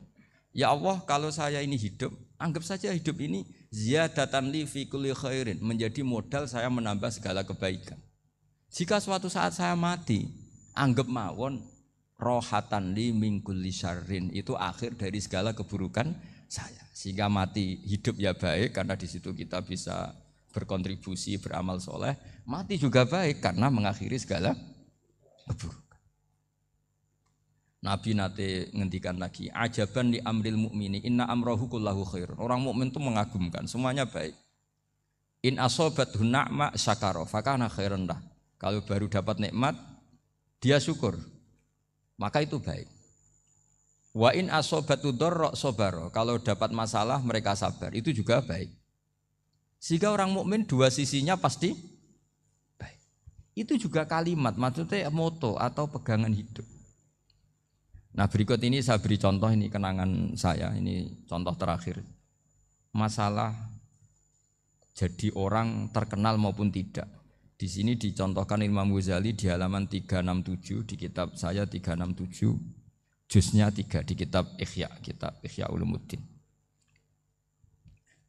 Ya Allah, kalau saya ini hidup, anggap saja hidup ini ziyadatan li fi kulli khairin, menjadi modal saya menambah segala kebaikan. Jika suatu saat saya mati, anggap mawon rohatan li min kulli syarrin, itu akhir dari segala keburukan saya. Sehingga mati hidup ya baik karena di situ kita bisa berkontribusi beramal soleh. Mati juga baik karena mengakhiri segala keburukan. Nabi nate ngendikan lagi, ajaban li amril mukmini inna amrohu kullahu khair. Orang mukmin itu mengagumkan, semuanya baik. In asobathu na'ma syakara fakana khairan lah. Kalau baru dapat nikmat dia syukur, maka itu baik. Wa in asobatu dharra sabara, kalau dapat masalah mereka sabar, itu juga baik. Sehingga orang mukmin dua sisinya pasti baik. Itu juga kalimat, maksudnya moto atau pegangan hidup. Nah berikut ini saya beri contoh, ini kenangan saya, ini contoh terakhir. Masalah jadi orang terkenal maupun tidak. Di sini dicontohkan Imam Ghazali di halaman 367 di kitab saya 367. Juznya 3 di kitab Ihya Ulumuddin.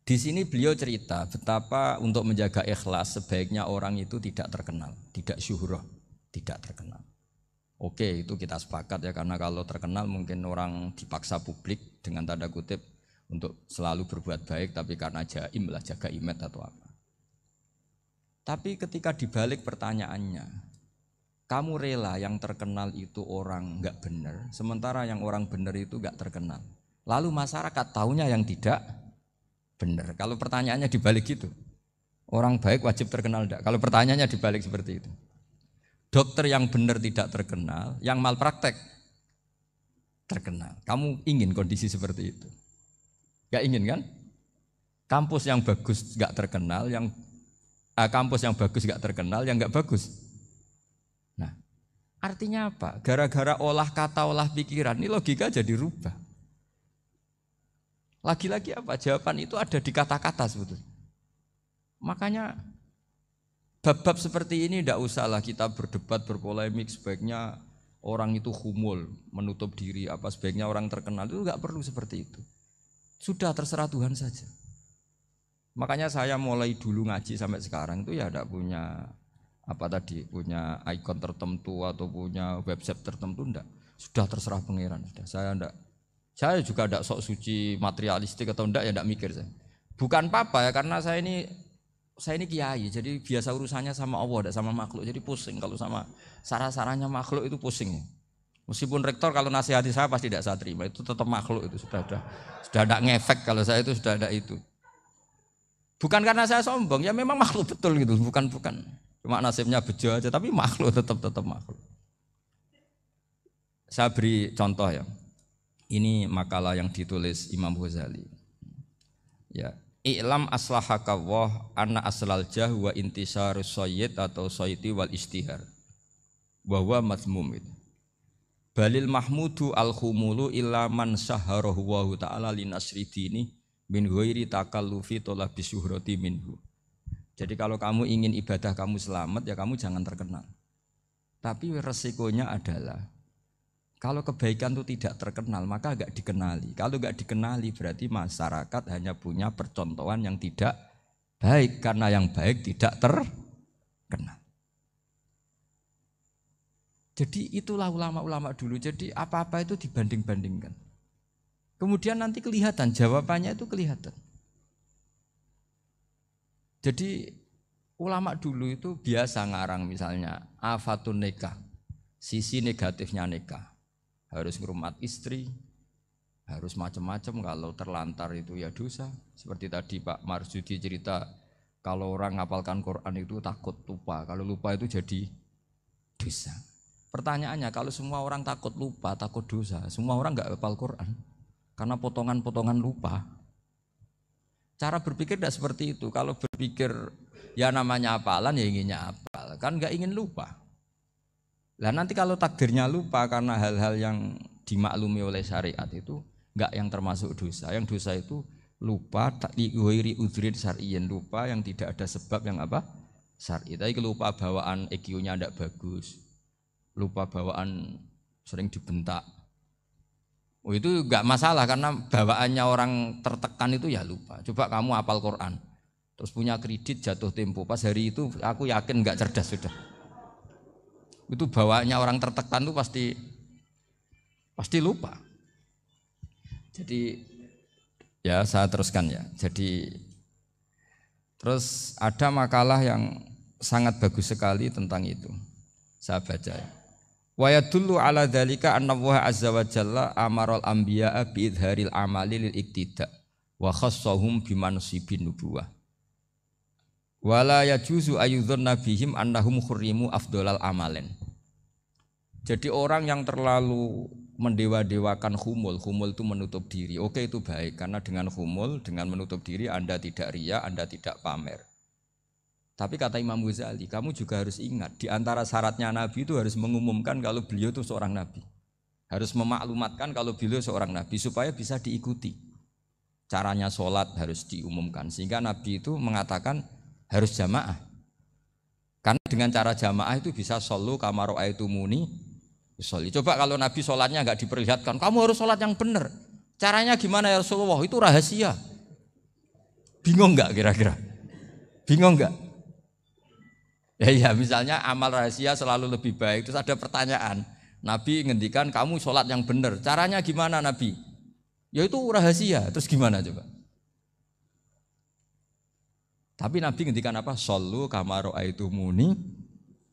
Di sini beliau cerita betapa untuk menjaga ikhlas sebaiknya orang itu tidak terkenal, tidak syuhrah, tidak terkenal. Oke, itu kita sepakat ya, karena kalau terkenal mungkin orang dipaksa publik dengan tanda kutip untuk selalu berbuat baik, tapi karena jaim lah, jaga image atau apa. Tapi ketika dibalik pertanyaannya, kamu rela yang terkenal itu orang enggak benar, sementara yang orang benar itu enggak terkenal. Lalu masyarakat taunya yang tidak benar. Kalau pertanyaannya dibalik gitu, orang baik wajib terkenal enggak? Kalau pertanyaannya dibalik seperti itu. Dokter yang benar tidak terkenal, yang malpraktek terkenal. Kamu ingin kondisi seperti itu? Enggak ingin kan? Kampus yang bagus enggak terkenal, kampus yang bagus enggak terkenal, yang enggak bagus. Nah, artinya apa? Gara-gara olah kata, olah pikiran, ini logika jadi rubah. Lagi-lagi apa? Jawaban itu ada di kata-kata sebetulnya. Makanya bab-bab seperti ini tidak usahlah kita berdebat, berpolemik. Sebaiknya orang itu humul, menutup diri, apa sebaiknya orang terkenal, itu enggak perlu seperti itu. Sudah terserah Tuhan saja. Makanya saya mulai dulu ngaji sampai sekarang itu ya tidak punya punya ikon tertentu atau punya website tertentu, enggak. Sudah terserah pangeran. Saya juga tidak sok suci materialistik atau enggak, ya enggak mikir saya. Bukan apa-apa ya, karena saya ini saya ini kiai, jadi biasa urusannya sama Allah, tidak sama makhluk. Jadi pusing kalau sama sarah-sarahnya makhluk itu pusing. Meskipun rektor kalau nasihati saya pasti tidak saya terima, itu tetap makhluk itu sudah ada ngefek kalau saya itu sudah ada itu. Bukan karena saya sombong, ya memang makhluk betul gitu, bukan. Cuma nasibnya bejo aja, tapi makhluk tetap makhluk. Saya beri contoh ya. Ini makalah yang ditulis Imam Ghazali. Ya, i'lam aslahaka Allah anna aslal jah wa intisarus sayyid atau sayyidi wal istihar. Wa huwa mazmum itu. Balil mahmudu al-khumulu illa man sahharahu wa ta'ala linasri dini min ghairi takallufi talabi syuhrati minhu. Jadi kalau kamu ingin ibadah kamu selamat ya kamu jangan terkenal. Tapi resikonya adalah kalau kebaikan itu tidak terkenal maka enggak dikenali. Kalau enggak dikenali berarti masyarakat hanya punya percontohan yang tidak baik karena yang baik tidak terkenal. Jadi itulah ulama-ulama dulu. Jadi apa-apa itu dibanding-bandingkan. Kemudian nanti kelihatan jawabannya itu kelihatan. Jadi ulama dulu itu biasa ngarang misalnya afatun nikah, sisi negatifnya nikah. Harus ngrumat istri, harus macam-macam, kalau terlantar itu ya dosa. Seperti tadi Pak Marsudi cerita, kalau orang ngapalkan Quran itu takut lupa, kalau lupa itu jadi dosa. Pertanyaannya, kalau semua orang takut lupa, takut dosa, semua orang enggak hafal Quran karena potongan-potongan lupa. Cara berpikir tidak seperti itu. Kalau berpikir ya namanya hafalan ya inginnya hafal, kan enggak ingin lupa. Lah nanti kalau takdirnya lupa karena hal-hal yang dimaklumi oleh syariat itu enggak yang termasuk dosa. Yang dosa itu lupa takliwiri udhrin syar'iyyin, lupa yang tidak ada sebab yang apa? Syar'i. Tapi lupa bawaan EQ-nya enggak bagus. Lupa bawaan sering dibentak. Oh itu enggak masalah karena bawaannya orang tertekan itu ya lupa. Coba kamu hafal Quran. Terus punya kredit jatuh tempo. Pas hari itu aku yakin enggak cerdas sudah. Itu bawaannya orang tertekan itu pasti lupa. Jadi ya saya teruskan ya. Jadi terus ada makalah yang sangat bagus sekali tentang itu. Saya baca ya. Wa yadullu ala dzalika anna Allah azza wa jalla amaral anbiya'a bi idharil amali lil iktida wa khassahum bi mansibin nubuwah. Wala yajuzu ayyudhanna bihim annahum khurrimu afdhalal amalen. Jadi orang yang terlalu mendewa-dewakan khumul itu menutup diri. Oke itu baik karena dengan khumul, dengan menutup diri Anda tidak riya, Anda tidak pamer. Tapi kata Imam Ghazali, kamu juga harus ingat di antara syaratnya Nabi itu harus mengumumkan kalau beliau itu seorang Nabi. Harus memaklumatkan kalau beliau seorang Nabi supaya bisa diikuti. Caranya sholat harus diumumkan sehingga Nabi itu mengatakan harus jamaah. Karena dengan cara jamaah itu bisa shollu kama ra'aitumuni usolli. Coba kalau Nabi sholatnya enggak diperlihatkan, kamu harus sholat yang benar. Caranya gimana ya Rasulullah? Itu rahasia. Bingung enggak kira-kira? Bingung enggak? Ya misalnya amal rahasia selalu lebih baik. Terus ada pertanyaan, Nabi ngendikan kamu sholat yang benar. Caranya gimana Nabi? Ya itu rahasia. Terus gimana coba? Tapi Nabi ngendikan apa? Shollu kama ra'aitumuni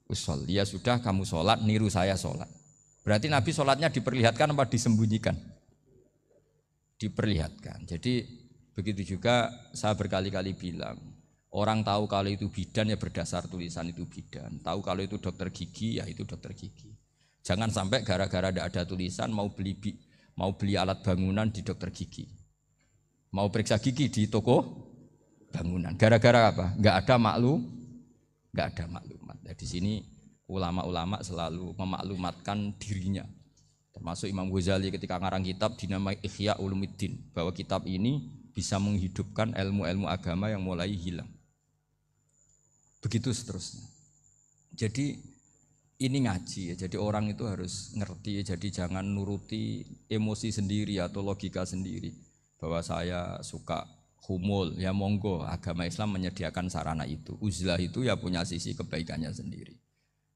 usolli. Ya sudah kamu sholat, niru saya sholat. Berarti Nabi sholatnya diperlihatkan apa disembunyikan? Diperlihatkan. Jadi begitu juga saya berkali-kali bilang, orang tahu kalau itu bidan ya berdasar tulisan itu bidan. Tahu kalau itu dokter gigi ya itu dokter gigi. Jangan sampai gara-gara tidak ada tulisan mau beli alat bangunan di dokter gigi. Mau periksa gigi di toko bangunan. Gara-gara apa? Enggak ada maklumat. Nah, di sini ulama-ulama selalu memaklumatkan dirinya. Termasuk Imam Ghazali ketika ngarang kitab dinamai Ihya Ulumuddin, bahwa kitab ini bisa menghidupkan ilmu-ilmu agama yang mulai hilang. Begitu seterusnya. Jadi ini ngaji ya. Jadi orang itu harus ngerti ya. Jadi jangan nuruti emosi sendiri atau logika sendiri. Bahwa saya suka humul, ya monggo. Agama Islam menyediakan sarana itu. Uzlah itu ya punya sisi kebaikannya sendiri.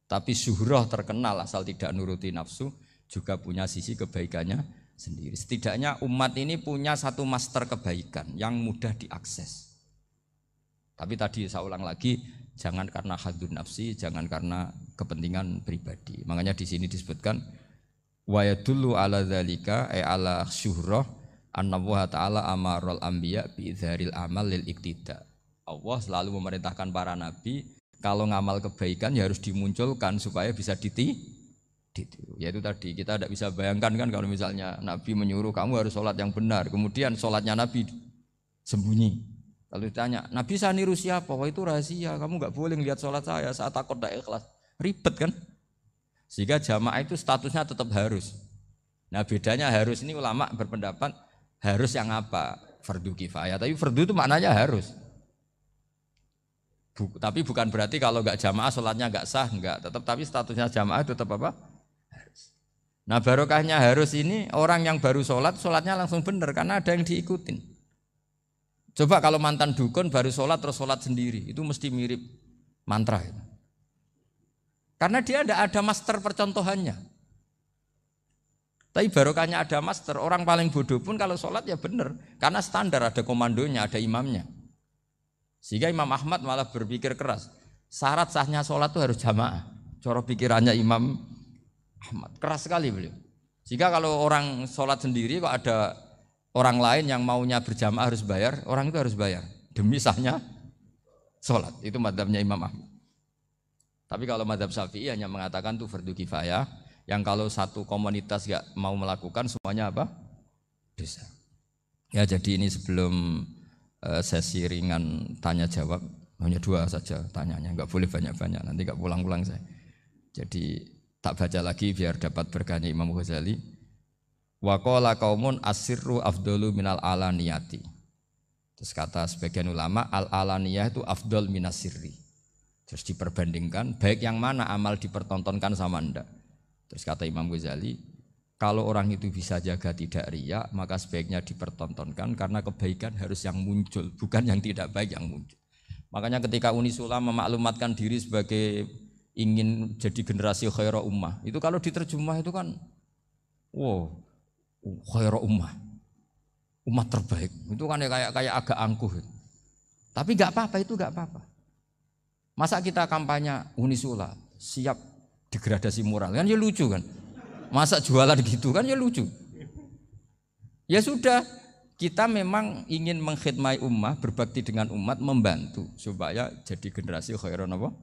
Tapi syuhrah terkenal asal tidak nuruti nafsu juga punya sisi kebaikannya sendiri. Setidaknya umat ini punya satu master kebaikan yang mudah diakses. Tapi tadi saya ulang lagi, jangan karena hadun nafsi, jangan karena kepentingan pribadi. Makanya di sini disebutkan wa yadullu ala dzalika ala syuhrah anna wa ta'ala amarul anbiya bi idzharil amal lil iktida. Allah selalu memerintahkan para nabi kalau ngamal kebaikan ya harus dimunculkan supaya bisa ditiru. Yaitu tadi kita tidak bisa bayangkan kan kalau misalnya Nabi menyuruh kamu harus sholat yang benar, kemudian sholatnya Nabi sembunyi. Lalu ditanya, Nabi saya niru siapa? Wah itu rahasia, kamu nggak boleh lihat sholat saya, saat takut tidak ikhlas. Ribet kan? Sehingga jamaah itu statusnya tetap harus. Nah bedanya harus ini ulama berpendapat harus yang apa? Fardu kifayah, tapi fardu itu maknanya harus. Tapi bukan berarti kalau nggak jamaah sholatnya nggak sah, nggak. Tetap tapi statusnya jamaah tetap apa? Harus. Nah barokahnya harus ini orang yang baru sholat, sholatnya langsung benar karena ada yang diikutin. Coba kalau mantan dukun baru sholat terus sholat sendiri, itu mesti mirip mantra. Karena dia tidak ada master percontohannya. Tapi barokahnya ada master, orang paling bodoh pun kalau sholat ya benar. Karena standar ada komandonya, ada imamnya. Sehingga Imam Ahmad malah berpikir keras. Syarat sahnya sholat itu harus jamaah. Cara pikirannya Imam Ahmad, keras sekali beliau. Sehingga kalau orang sholat sendiri kok ada orang lain yang maunya berjamaah harus bayar, orang itu harus bayar demi sahnya sholat. Itu madzhabnya Imam Ahmad. Tapi kalau madzhab Syafi'i hanya mengatakan itu fardu kifayah, yang kalau satu komunitas gak mau melakukan semuanya apa? Dosa. Ya jadi ini sebelum sesi ringan tanya jawab, hanya 2 saja tanyanya, nggak boleh banyak-banyak, nanti nggak pulang-pulang saya. Jadi tak baca lagi biar dapat berkahnya Imam Ghazali. Wa qala qaumun asirru afdalu minal alaniyati. Terus kata sebagian ulama al alaniyah itu afdal minas sirri. Terus diperbandingkan baik yang mana amal dipertontonkan sama ndak. Terus kata Imam Ghazali, kalau orang itu bisa jaga tidak riya, maka sebaiknya dipertontonkan karena kebaikan harus yang muncul, bukan yang tidak baik yang muncul. Makanya ketika Unisula memaklumatkan diri sebagai ingin jadi generasi khairah ummah, itu kalau diterjemah itu kan wow, khairah ummah, umat terbaik. Itu kan kayak agak angkuh. Tapi enggak apa-apa, itu enggak apa-apa. Masa kita kampanye Unisula siap degradasi moral, kan ya lucu kan? Masa jualan gitu kan ya lucu. Ya sudah, kita memang ingin mengkhidmati ummah, berbakti dengan umat, membantu supaya jadi generasi khairan apa?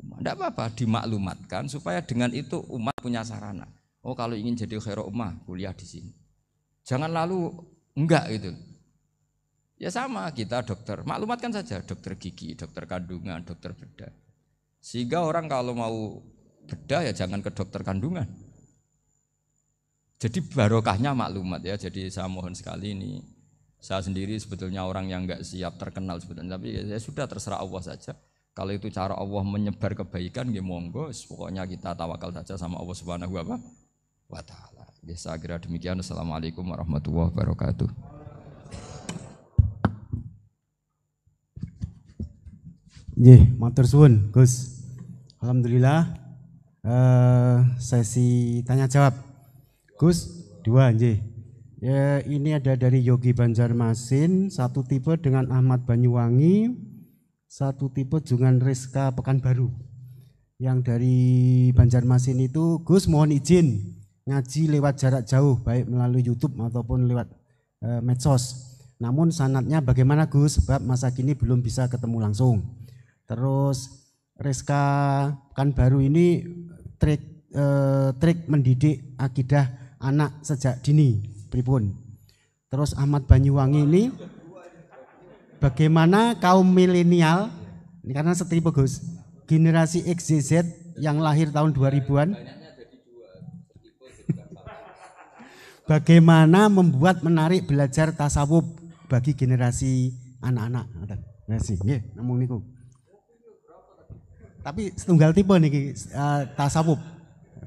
Ummah. Tidak apa-apa, dimaklumatkan supaya dengan itu umat punya sarana. Oh kalau ingin jadi khairan ummah, kuliah di sini. Jangan lalu enggak gitu. Ya sama kita dokter, maklumatkan saja dokter gigi, dokter kandungan, dokter bedah. Sehingga orang kalau mau bedah ya jangan ke dokter kandungan. Jadi barokahnya maklumat ya. Jadi saya mohon sekali ini, saya sendiri sebetulnya orang yang enggak siap terkenal sebetulnya, tapi ya sudah terserah Allah saja. Kalau itu cara Allah menyebar kebaikan, ya monggo. Pokoknya kita tawakal saja sama Allah Subhanahu wa Ta'ala. Ya, saya kira demikian. Assalamualaikum warahmatullahi wabarakatuh. Matur suwun Gus. Alhamdulillah sesi tanya jawab. Gus, 2 ya, ini ada dari Yogi Banjarmasin, 1 tipe dengan Ahmad Banyuwangi, 1 tipe dengan Rizka Pekanbaru. Yang dari Banjarmasin itu, Gus mohon izin ngaji lewat jarak jauh, baik melalui YouTube ataupun lewat medsos. Namun sanadnya bagaimana Gus? Sebab masa kini belum bisa ketemu langsung. Terus Rizka Pekanbaru ini trik mendidik akidah anak sejak dini, pripun. Terus Ahmad Banyuwangi ini bagaimana kaum milenial, ini karena setipe Gus, generasi XYZ yang lahir tahun 2000-an, bagaimana membuat menarik belajar tasawuf bagi generasi anak-anak. Namung niku. Tapi setunggal tipe nih tasawuf.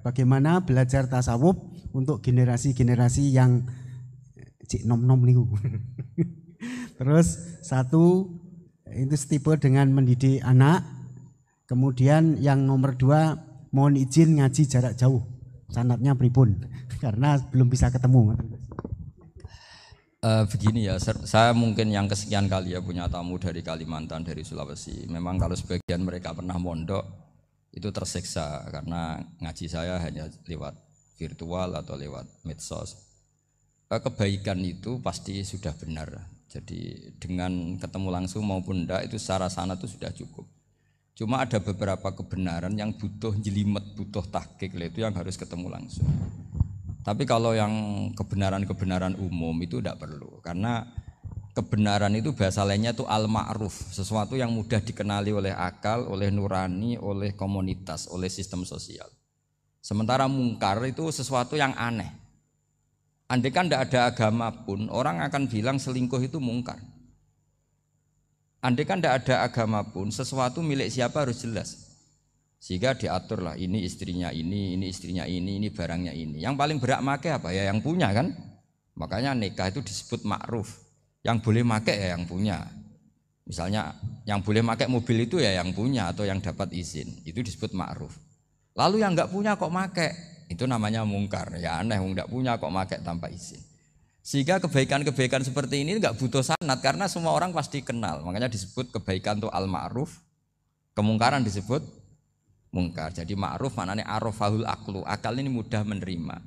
Bagaimana belajar tasawuf untuk generasi-generasi yang cik nom-nom niku. Terus 1 itu tipe dengan mendidik anak. Kemudian yang nomor 2 mohon izin ngaji jarak jauh. Sanadnya pripun? Karena belum bisa ketemu. Begini ya, saya mungkin yang kesekian kali ya punya tamu dari Kalimantan, dari Sulawesi. Memang kalau sebagian mereka pernah mondok itu tersiksa karena ngaji saya hanya lewat virtual atau lewat medsos. Kebaikan itu pasti sudah benar. Jadi dengan ketemu langsung maupun enggak itu secara sana itu sudah cukup. Cuma ada beberapa kebenaran yang butuh jelimet, butuh tahqiq, itu yang harus ketemu langsung. Tapi kalau yang kebenaran-kebenaran umum itu tidak perlu, karena kebenaran itu bahasa lainnya itu al-ma'ruf, sesuatu yang mudah dikenali oleh akal, oleh nurani, oleh komunitas, oleh sistem sosial. Sementara mungkar itu sesuatu yang aneh. Andai kan tidak ada agama pun, orang akan bilang selingkuh itu mungkar. Andai kan tidak ada agama pun, sesuatu milik siapa harus jelas. Sehingga diaturlah ini istrinya ini istrinya ini barangnya ini. Yang paling berhak make apa ya yang punya kan. Makanya nikah itu disebut ma'ruf. Yang boleh make ya yang punya. Misalnya yang boleh make mobil itu ya yang punya atau yang dapat izin. Itu disebut ma'ruf. Lalu yang enggak punya kok make, itu namanya mungkar. Ya aneh enggak punya kok make tanpa izin. Sehingga kebaikan-kebaikan seperti ini enggak butuh sanad karena semua orang pasti kenal. Makanya disebut kebaikan itu al-ma'ruf. Kemungkaran disebut mungkar. Jadi ma'ruf maknanya arafahul aklu, akal ini mudah menerima.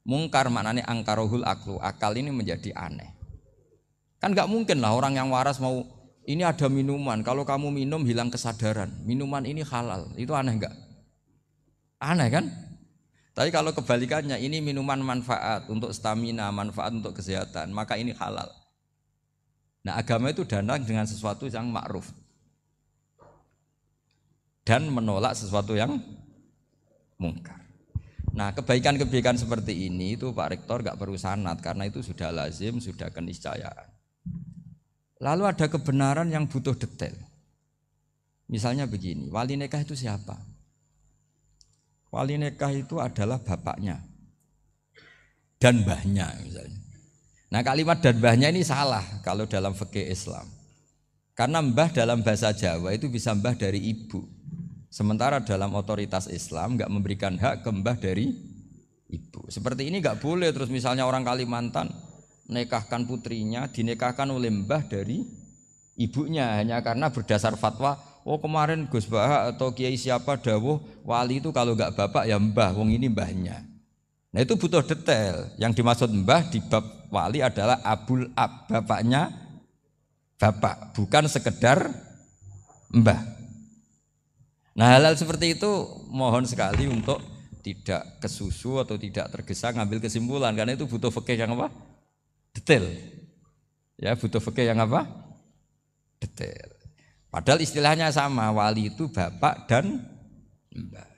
Mungkar maknanya angkarohul aklu, akal ini menjadi aneh. Kan nggak mungkin lah orang yang waras mau ini ada minuman, kalau kamu minum hilang kesadaran, minuman ini halal, itu aneh nggak? Aneh kan? Tapi kalau kebalikannya ini minuman manfaat untuk stamina, manfaat untuk kesehatan, maka ini halal. Nah agama itu datang dengan sesuatu yang ma'ruf dan menolak sesuatu yang mungkar. Nah kebaikan-kebaikan seperti ini itu Pak Rektor gak perlu sanad karena itu sudah lazim, sudah keniscayaan. Lalu ada kebenaran yang butuh detail. Misalnya begini, wali nikah itu siapa? Wali nikah itu adalah bapaknya dan mbahnya misalnya. Nah kalimat dan mbahnya ini salah kalau dalam fikih Islam. Karena mbah dalam bahasa Jawa itu bisa mbah dari ibu. Sementara dalam otoritas Islam nggak memberikan hak ke mbah dari ibu. Seperti ini nggak boleh. Terus misalnya orang Kalimantan menikahkan putrinya dinikahkan oleh mbah dari ibunya hanya karena berdasar fatwa. Oh kemarin Gus Bah atau Kiai siapa dawuh wali itu kalau nggak bapak ya mbah. Wong ini mbahnya. Nah itu butuh detail. Yang dimaksud mbah di bab wali adalah abul ab, bapaknya bapak, bukan sekedar mbah. Nah hal-hal seperti itu mohon sekali untuk tidak kesusu atau tidak tergesa ngambil kesimpulan karena itu butuh fikih yang apa? Detail. Ya butuh fikih yang apa? Detail. Padahal istilahnya sama, wali itu bapak dan mbah.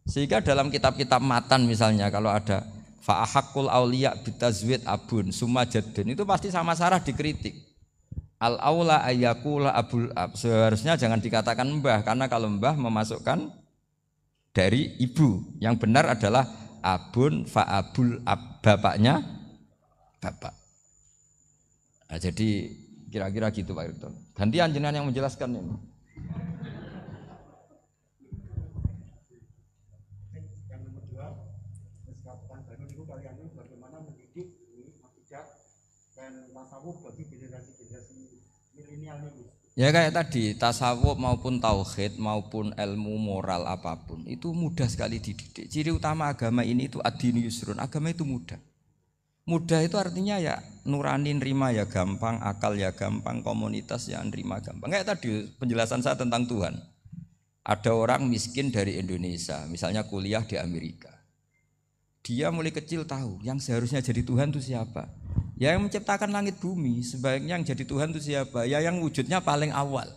Sehingga dalam kitab-kitab matan misalnya kalau ada fa'ahakul auliya bitazwid abun summa jaddun itu pasti sama Sarah dikritik. Al-aula ayyakula abul ab, seharusnya jangan dikatakan mbah karena kalau mbah memasukkan dari ibu, yang benar adalah abun fa abul ab, bapaknya bapak. Nah, jadi kira-kira gitu Pak Rektor. Gantian jenengan yang menjelaskan ini. Yang nomor 2, kalian bagaimana mendidik akidah dan tasawuf bagi generasi-generasi milenial ini. Ya kayak tadi, tasawuf maupun tauhid maupun ilmu moral apapun itu mudah sekali dididik. Ciri utama agama ini itu ad-dinu yusrun, agama itu mudah. Mudah itu artinya ya nurani nerima ya gampang, akal ya gampang, komunitas ya nerima gampang. Kayak tadi penjelasan saya tentang Tuhan. Ada orang miskin dari Indonesia, misalnya kuliah di Amerika. Dia mulai kecil tahu yang seharusnya jadi Tuhan itu siapa. Ya yang menciptakan langit bumi, sebaiknya yang jadi Tuhan itu siapa? Ya yang wujudnya paling awal.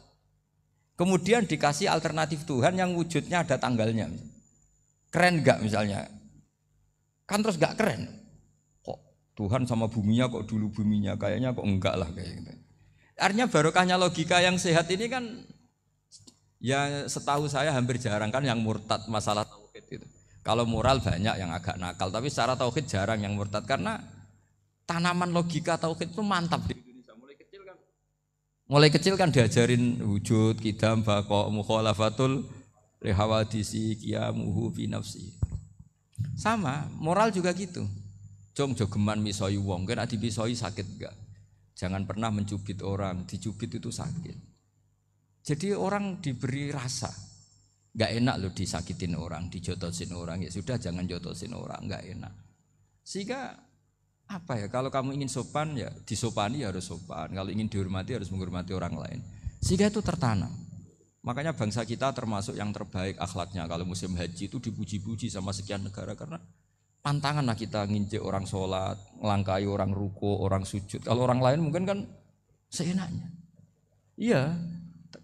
Kemudian dikasih alternatif Tuhan yang wujudnya ada tanggalnya. Keren enggak misalnya? Kan terus enggak keren. Kok Tuhan sama buminya kok dulu buminya? Kayaknya kok enggak lah kayak gitu. Artinya barokahnya logika yang sehat ini kan ya setahu saya hampir jarang kan yang murtad masalah tauhid itu. Kalau moral banyak yang agak nakal, tapi secara tauhid jarang yang murtad karena tanaman logika tauhid itu mantap di Indonesia. Mulai kecil kan diajarin wujud, qidam, baqa, mukhalafatul lihawadisi, qiyamuhu fi nafsi. Sama, moral juga gitu. Jong jogeman misoi wong, kena dipisoi sakit enggak. Jangan pernah mencubit orang, dicubit itu sakit. Jadi orang diberi rasa, nggak enak loh disakitin orang, dijotosin orang, ya sudah jangan jotosin orang, nggak enak. Sehingga apa ya, kalau kamu ingin sopan ya disopani harus sopan, kalau ingin dihormati harus menghormati orang lain. Sehingga itu tertanam. Makanya bangsa kita termasuk yang terbaik akhlaknya. Kalau musim haji itu dipuji-puji sama sekian negara karena pantangan lah kita nginjek orang sholat, ngelangkai orang ruko, orang sujud. Kalau orang lain mungkin kan seenaknya. Iya,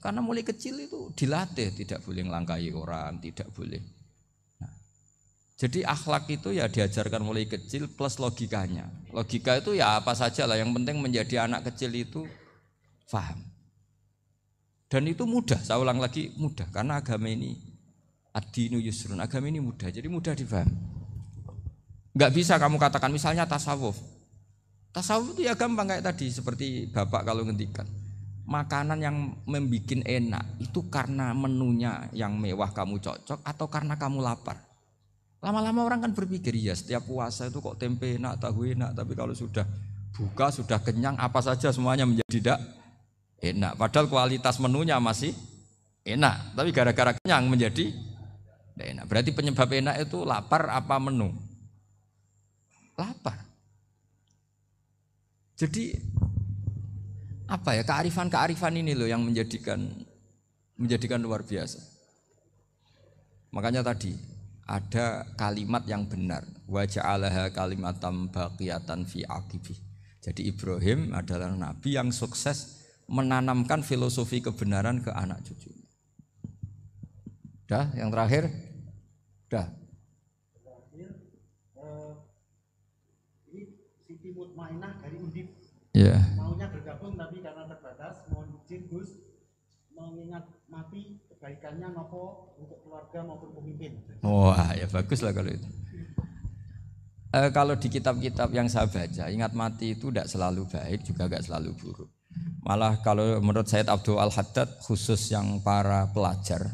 karena mulai kecil itu dilatih tidak boleh ngelangkai orang, tidak boleh. Nah, jadi akhlak itu ya diajarkan mulai kecil plus logikanya. Logika itu ya apa saja lah, yang penting menjadi anak kecil itu paham. Dan itu mudah, saya ulang lagi mudah, karena agama ini ad-dinu yusrun, agama ini mudah, jadi mudah difahami. Enggak bisa kamu katakan misalnya tasawuf. Tasawuf itu ya gampang kayak tadi, seperti Bapak kalau ngendikan. Makanan yang membuat enak itu karena menunya yang mewah kamu cocok atau karena kamu lapar. Lama-lama orang kan berpikir, ya setiap puasa itu kok tempe enak, tahu enak, tapi kalau sudah buka, sudah kenyang, apa saja semuanya menjadi tidak enak, padahal kualitas menunya masih enak, tapi gara-gara kenyang menjadi tidak enak. Berarti penyebab enak itu lapar apa menu? Lapar. Jadi apa ya, kearifan ini loh yang menjadikan luar biasa. Makanya tadi ada kalimat yang benar, wa ja'alaha kalimatam baqiyatan fi aqibih. Jadi Ibrahim adalah nabi yang sukses menanamkan filosofi kebenaran ke anak cucunya. Dah, yang terakhir, dah. Ini Siti Mutmainah dari Undip. Ya. Maunya bergabung tapi karena terbatas, mohon izin Gus, mengingat mati kebaikannya nopo untuk keluarga maupun pemimpin. Wah, ya bagus lah kalau itu. Kalau di kitab-kitab yang saya baca, ingat mati itu tidak selalu baik, juga tidak selalu buruk. Malah kalau menurut Sayyid Abdul Al-Haddad, khusus yang para pelajar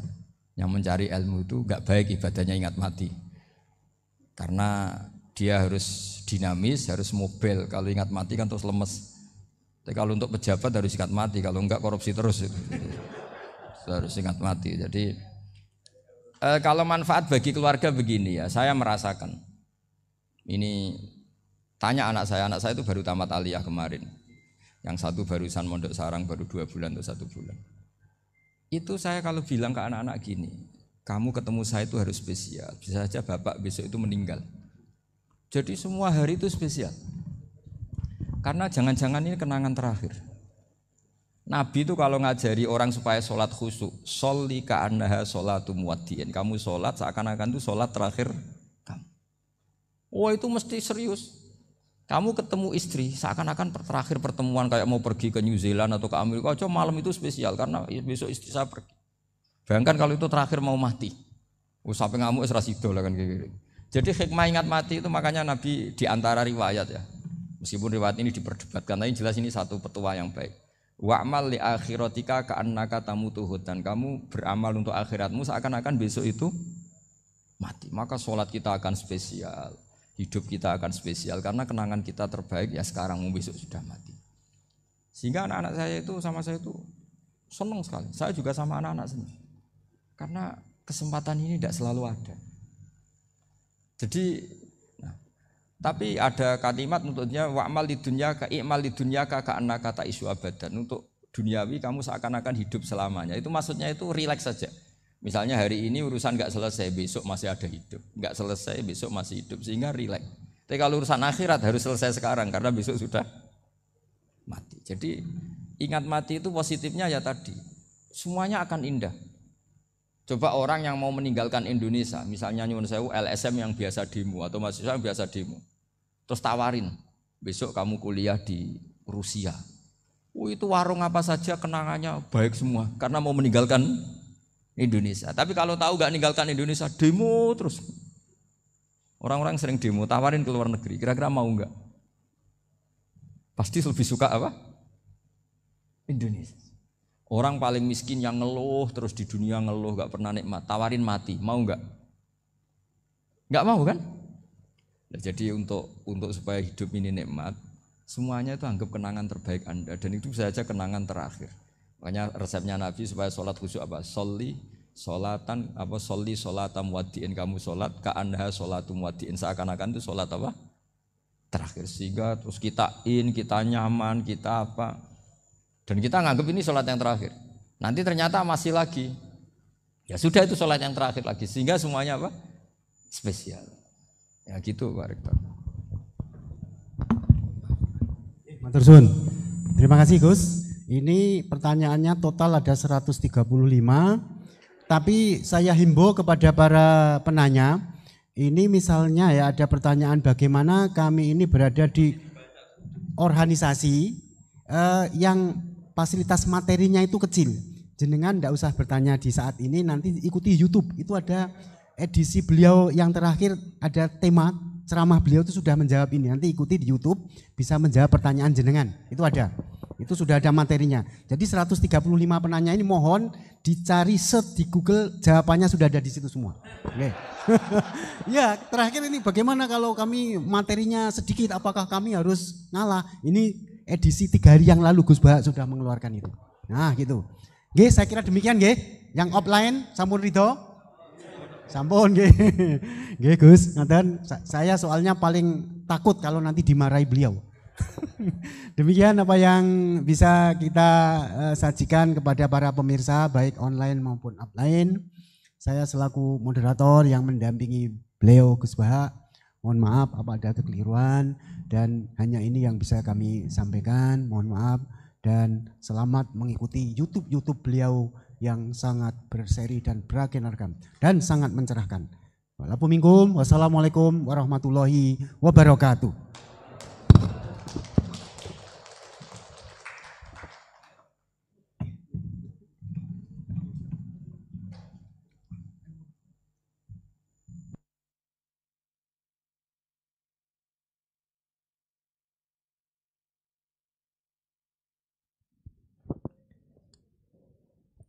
yang mencari ilmu itu enggak baik ibadahnya ingat mati. Karena dia harus dinamis, harus mobil. Kalau ingat mati kan terus lemes. Tapi kalau untuk pejabat harus ingat mati, kalau enggak korupsi terus itu. Harus ingat mati. Jadi kalau manfaat bagi keluarga begini ya, saya merasakan. Ini tanya anak saya itu baru tamat aliyah kemarin. Yang satu barusan mondok sarang baru 2 bulan atau 1 bulan. Itu saya kalau bilang ke anak-anak gini, kamu ketemu saya itu harus spesial. Bisa saja bapak besok itu meninggal. Jadi semua hari itu spesial. Karena jangan-jangan ini kenangan terakhir. Nabi itu kalau ngajari orang supaya sholat khusyuk, sholli ka'annaha sholatu muwaddi'in. Kamu sholat seakan-akan itu sholat terakhir kamu. Oh itu mesti serius. Kamu ketemu istri seakan-akan terakhir pertemuan, kayak mau pergi ke New Zealand atau ke Amerika aja, malam itu spesial karena besok istri saya pergi. Bayangkan kalau itu terakhir mau mati, sampai ngamuk serasido lah kan gitu. Jadi hikmah ingat mati itu makanya Nabi diantara riwayat ya, meskipun riwayat ini diperdebatkan, tapi jelas ini satu petua yang baik. Wa'mal li akhiratika ka'annaka tamutuhud, dan kamu beramal untuk akhiratmu seakan-akan besok itu mati. Maka sholat kita akan spesial. Hidup kita akan spesial karena kenangan kita terbaik ya sekarang, besok sudah mati. Sehingga anak-anak saya itu sama saya itu senang sekali. Saya juga sama anak-anak senang. Karena kesempatan ini tidak selalu ada. Jadi, tapi ada kalimat untuknya wa'mal lidunyaka i'mal lidunyaka ka'annaka ta'isu abadan. Untuk duniawi kamu seakan-akan hidup selamanya. Itu maksudnya itu rileks saja. Misalnya hari ini urusan enggak selesai, besok masih ada hidup. Enggak selesai, besok masih hidup, sehingga rileks. Tapi kalau urusan akhirat harus selesai sekarang karena besok sudah mati. Jadi ingat mati itu positifnya ya tadi, semuanya akan indah. Coba orang yang mau meninggalkan Indonesia, misalnya nyuwun sewu LSM yang biasa demo atau mahasiswa yang biasa demo, terus tawarin, besok kamu kuliah di Rusia. Itu warung apa saja kenangannya baik semua karena mau meninggalkan Indonesia. Tapi kalau tahu gak ninggalkan Indonesia, demo terus. Orang-orang sering demo, tawarin ke luar negeri, kira-kira mau enggak? Pasti lebih suka apa? Indonesia. Orang paling miskin yang ngeluh terus di dunia ngeluh, gak pernah nikmat, tawarin mati, mau enggak? Enggak mau kan? Nah, jadi untuk supaya hidup ini nikmat, Semuanya itu anggap kenangan terbaik Anda dan itu bisa saja kenangan terakhir. Makanya resepnya Nabi supaya sholat khusyuk apa? Sholli sholatam wadiin, kamu sholat ka'anha sholatum wadiin, seakan-akan itu sholat apa? Terakhir. Sehingga terus kita nyaman, kita apa? Dan kita nganggap ini sholat yang terakhir. Nanti ternyata masih lagi. Ya sudah, itu sholat yang terakhir lagi. Sehingga semuanya apa? Spesial. Ya gitu Pak Rektor. Matur suwun. Terima kasih Gus. Ini pertanyaannya total ada 135. Tapi saya himbau kepada para penanya. Ini misalnya ya ada pertanyaan bagaimana kami ini berada di organisasi yang fasilitas materinya itu kecil. Jenengan tidak usah bertanya di saat ini, nanti ikuti YouTube. Itu ada edisi beliau yang terakhir, ada tema ceramah beliau itu sudah menjawab ini. Nanti ikuti di YouTube, bisa menjawab pertanyaan jenengan. Itu ada. Itu sudah ada materinya. Jadi 135 penanya ini mohon dicari search di Google, jawabannya sudah ada di situ semua. Oke. Ya, terakhir ini bagaimana kalau kami materinya sedikit, apakah kami harus ngalah? Ini edisi 3 hari yang lalu Gus Bahak sudah mengeluarkan itu. Nah, gitu. Oke, saya kira demikian nggih. Yang offline sampun ridho? Sampun nggih. Nggih Gus, ngaten saya soalnya paling takut kalau nanti dimarahi beliau. Demikian apa yang bisa kita sajikan kepada para pemirsa baik online maupun offline. Saya selaku moderator yang mendampingi beliau Gus Bahak, mohon maaf apa ada kekeliruan dan hanya ini yang bisa kami sampaikan. Mohon maaf dan selamat mengikuti YouTube beliau yang sangat berseri dan beragenarkan dan sangat mencerahkan. Wassalamualaikum warahmatullahi wabarakatuh.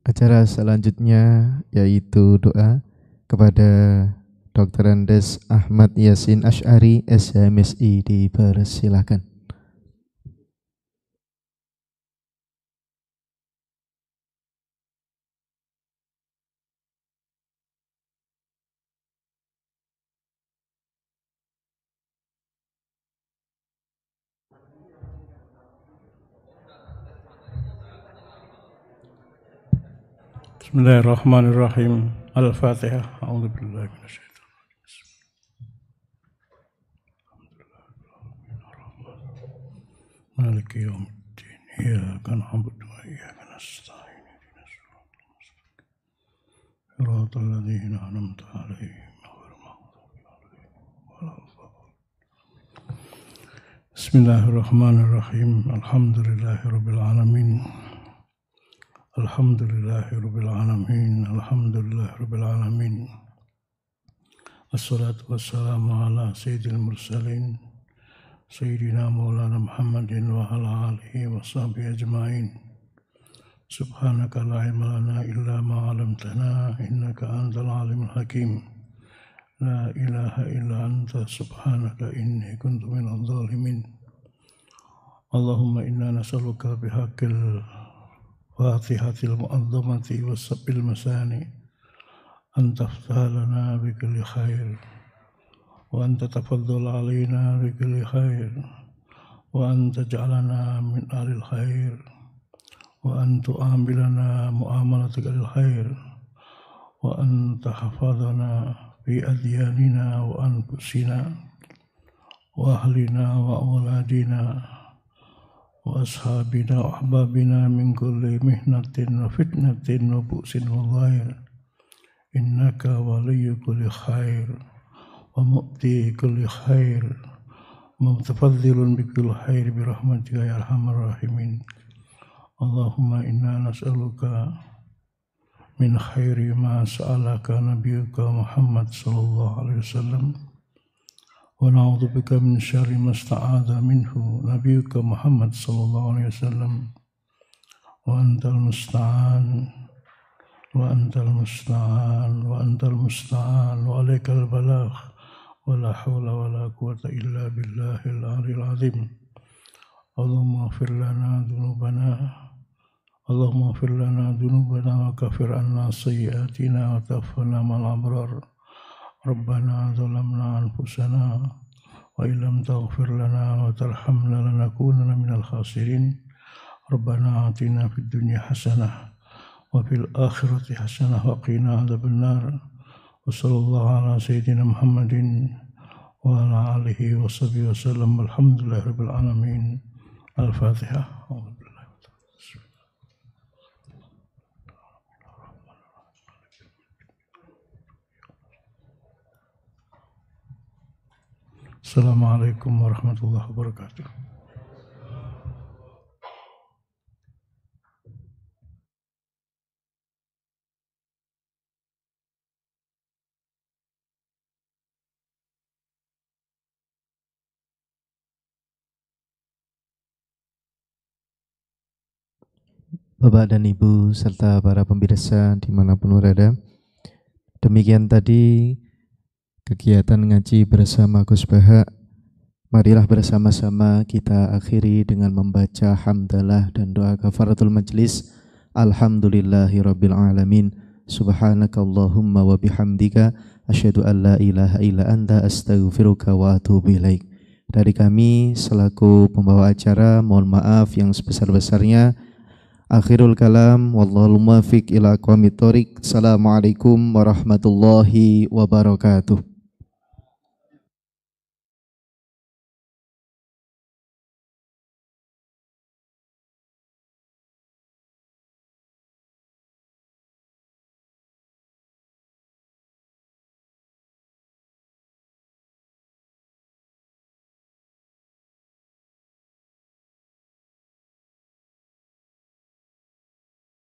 Acara selanjutnya yaitu doa kepada Dr. Andes Ahmad Yasin Asy'ari, SMSI, dipersilakan. Bismillahirrahmanirrahim. Al-Fatihah. A'udzubillahi minasyaitonir rajim. Maliki yaumiddin. Iyyaka na'budu wa iyyaka nasta'in. Ihdinas siratal mustaqim. Siratal ladzina an'amta 'alaihim ghairil maghdubi 'alaihim waladdallin. Bismillahirrahmanirrahim. Alhamdulillahirabbil alamin. Alhamdulillahirabbil alamin. Alhamdulillahirabbil alamin. Wassalatu wassalamu ala sayyidil mursalin sayyidina maulana Muhammadin wa ala alihi wa sahbihi ajmain. Subhanaka la ilma lana illa ma 'allamtana innaka antal alimul hakim. La ilaha illa anta subhanaka inni kuntu minadh dhalimin. Allahumma inna nas'aluka bihaqqil Fatihatil mu'azzamati wa sabbil masani an taftah lana bi kulli khair wa an tatafaddal alaina bi kulli khair wa an taj'alana min ahlil khair wa an tu'amilana mu'amalatika lil khair wa an tahfadhana bi adyanina wa anfusina wa ahlina wa awladina wa ashabina wa ahbabina min kulli mihnatin wa fitnatin wa bu'sin wa dhair. Innaka waliyyu kulli khair wa mu'ti kulli khair mutafadzilun bi kulli khair bi rahmatika ya arhamar rahimin. Allahumma inna nas'aluka min khairi ma sa'alaka nabiyyuka Muhammad sallallahu alaihi wasallam wa na'udzu bika min syarri ma sta'adha minhu nabiyyuka Muhammad sallallahu alaihi wasallam wa antal musta'an wa antal musta'an wa antal musta'an wa alaikal balagh wa la hawla wa la quwwata illa billahil 'aliyyil 'azim. Allahumma ighfir lana dhunubana wa kaffir anna sayyi'atina wa tawaffana ma'al abrar. Rabbana zalamna anfusana wa illam taghfir lana wa tarhamna lanakunanna minal khasirin. Rabbana atina fid dunya hasanah wa fil akhirati hasanah wa qina adzabannar. Wa sallallahu ala sayyidina Muhammadin wa ala alihi wa sahbihi wa sallam. Alhamdulillahi rabbil alamin. Al-Fatihah. Assalamualaikum warahmatullahi wabarakatuh. Bapak dan Ibu serta para pemirsa dimanapun berada, demikian tadi kegiatan ngaji bersama Gus Baha. Marilah bersama-sama kita akhiri dengan membaca hamdalah dan doa kafaratul majlis. Alhamdulillahirabbil alamin. Subhanakallahumma wa bihamdika asyhadu an la ilaha illa anta astaghfiruka wa atubu ilaik. Dari kami selaku pembawa acara, mohon maaf yang sebesar-besarnya. Akhirul kalam, wallahul muwaffiq ila aqwamit thoriq. Assalamualaikum warahmatullahi wabarakatuh.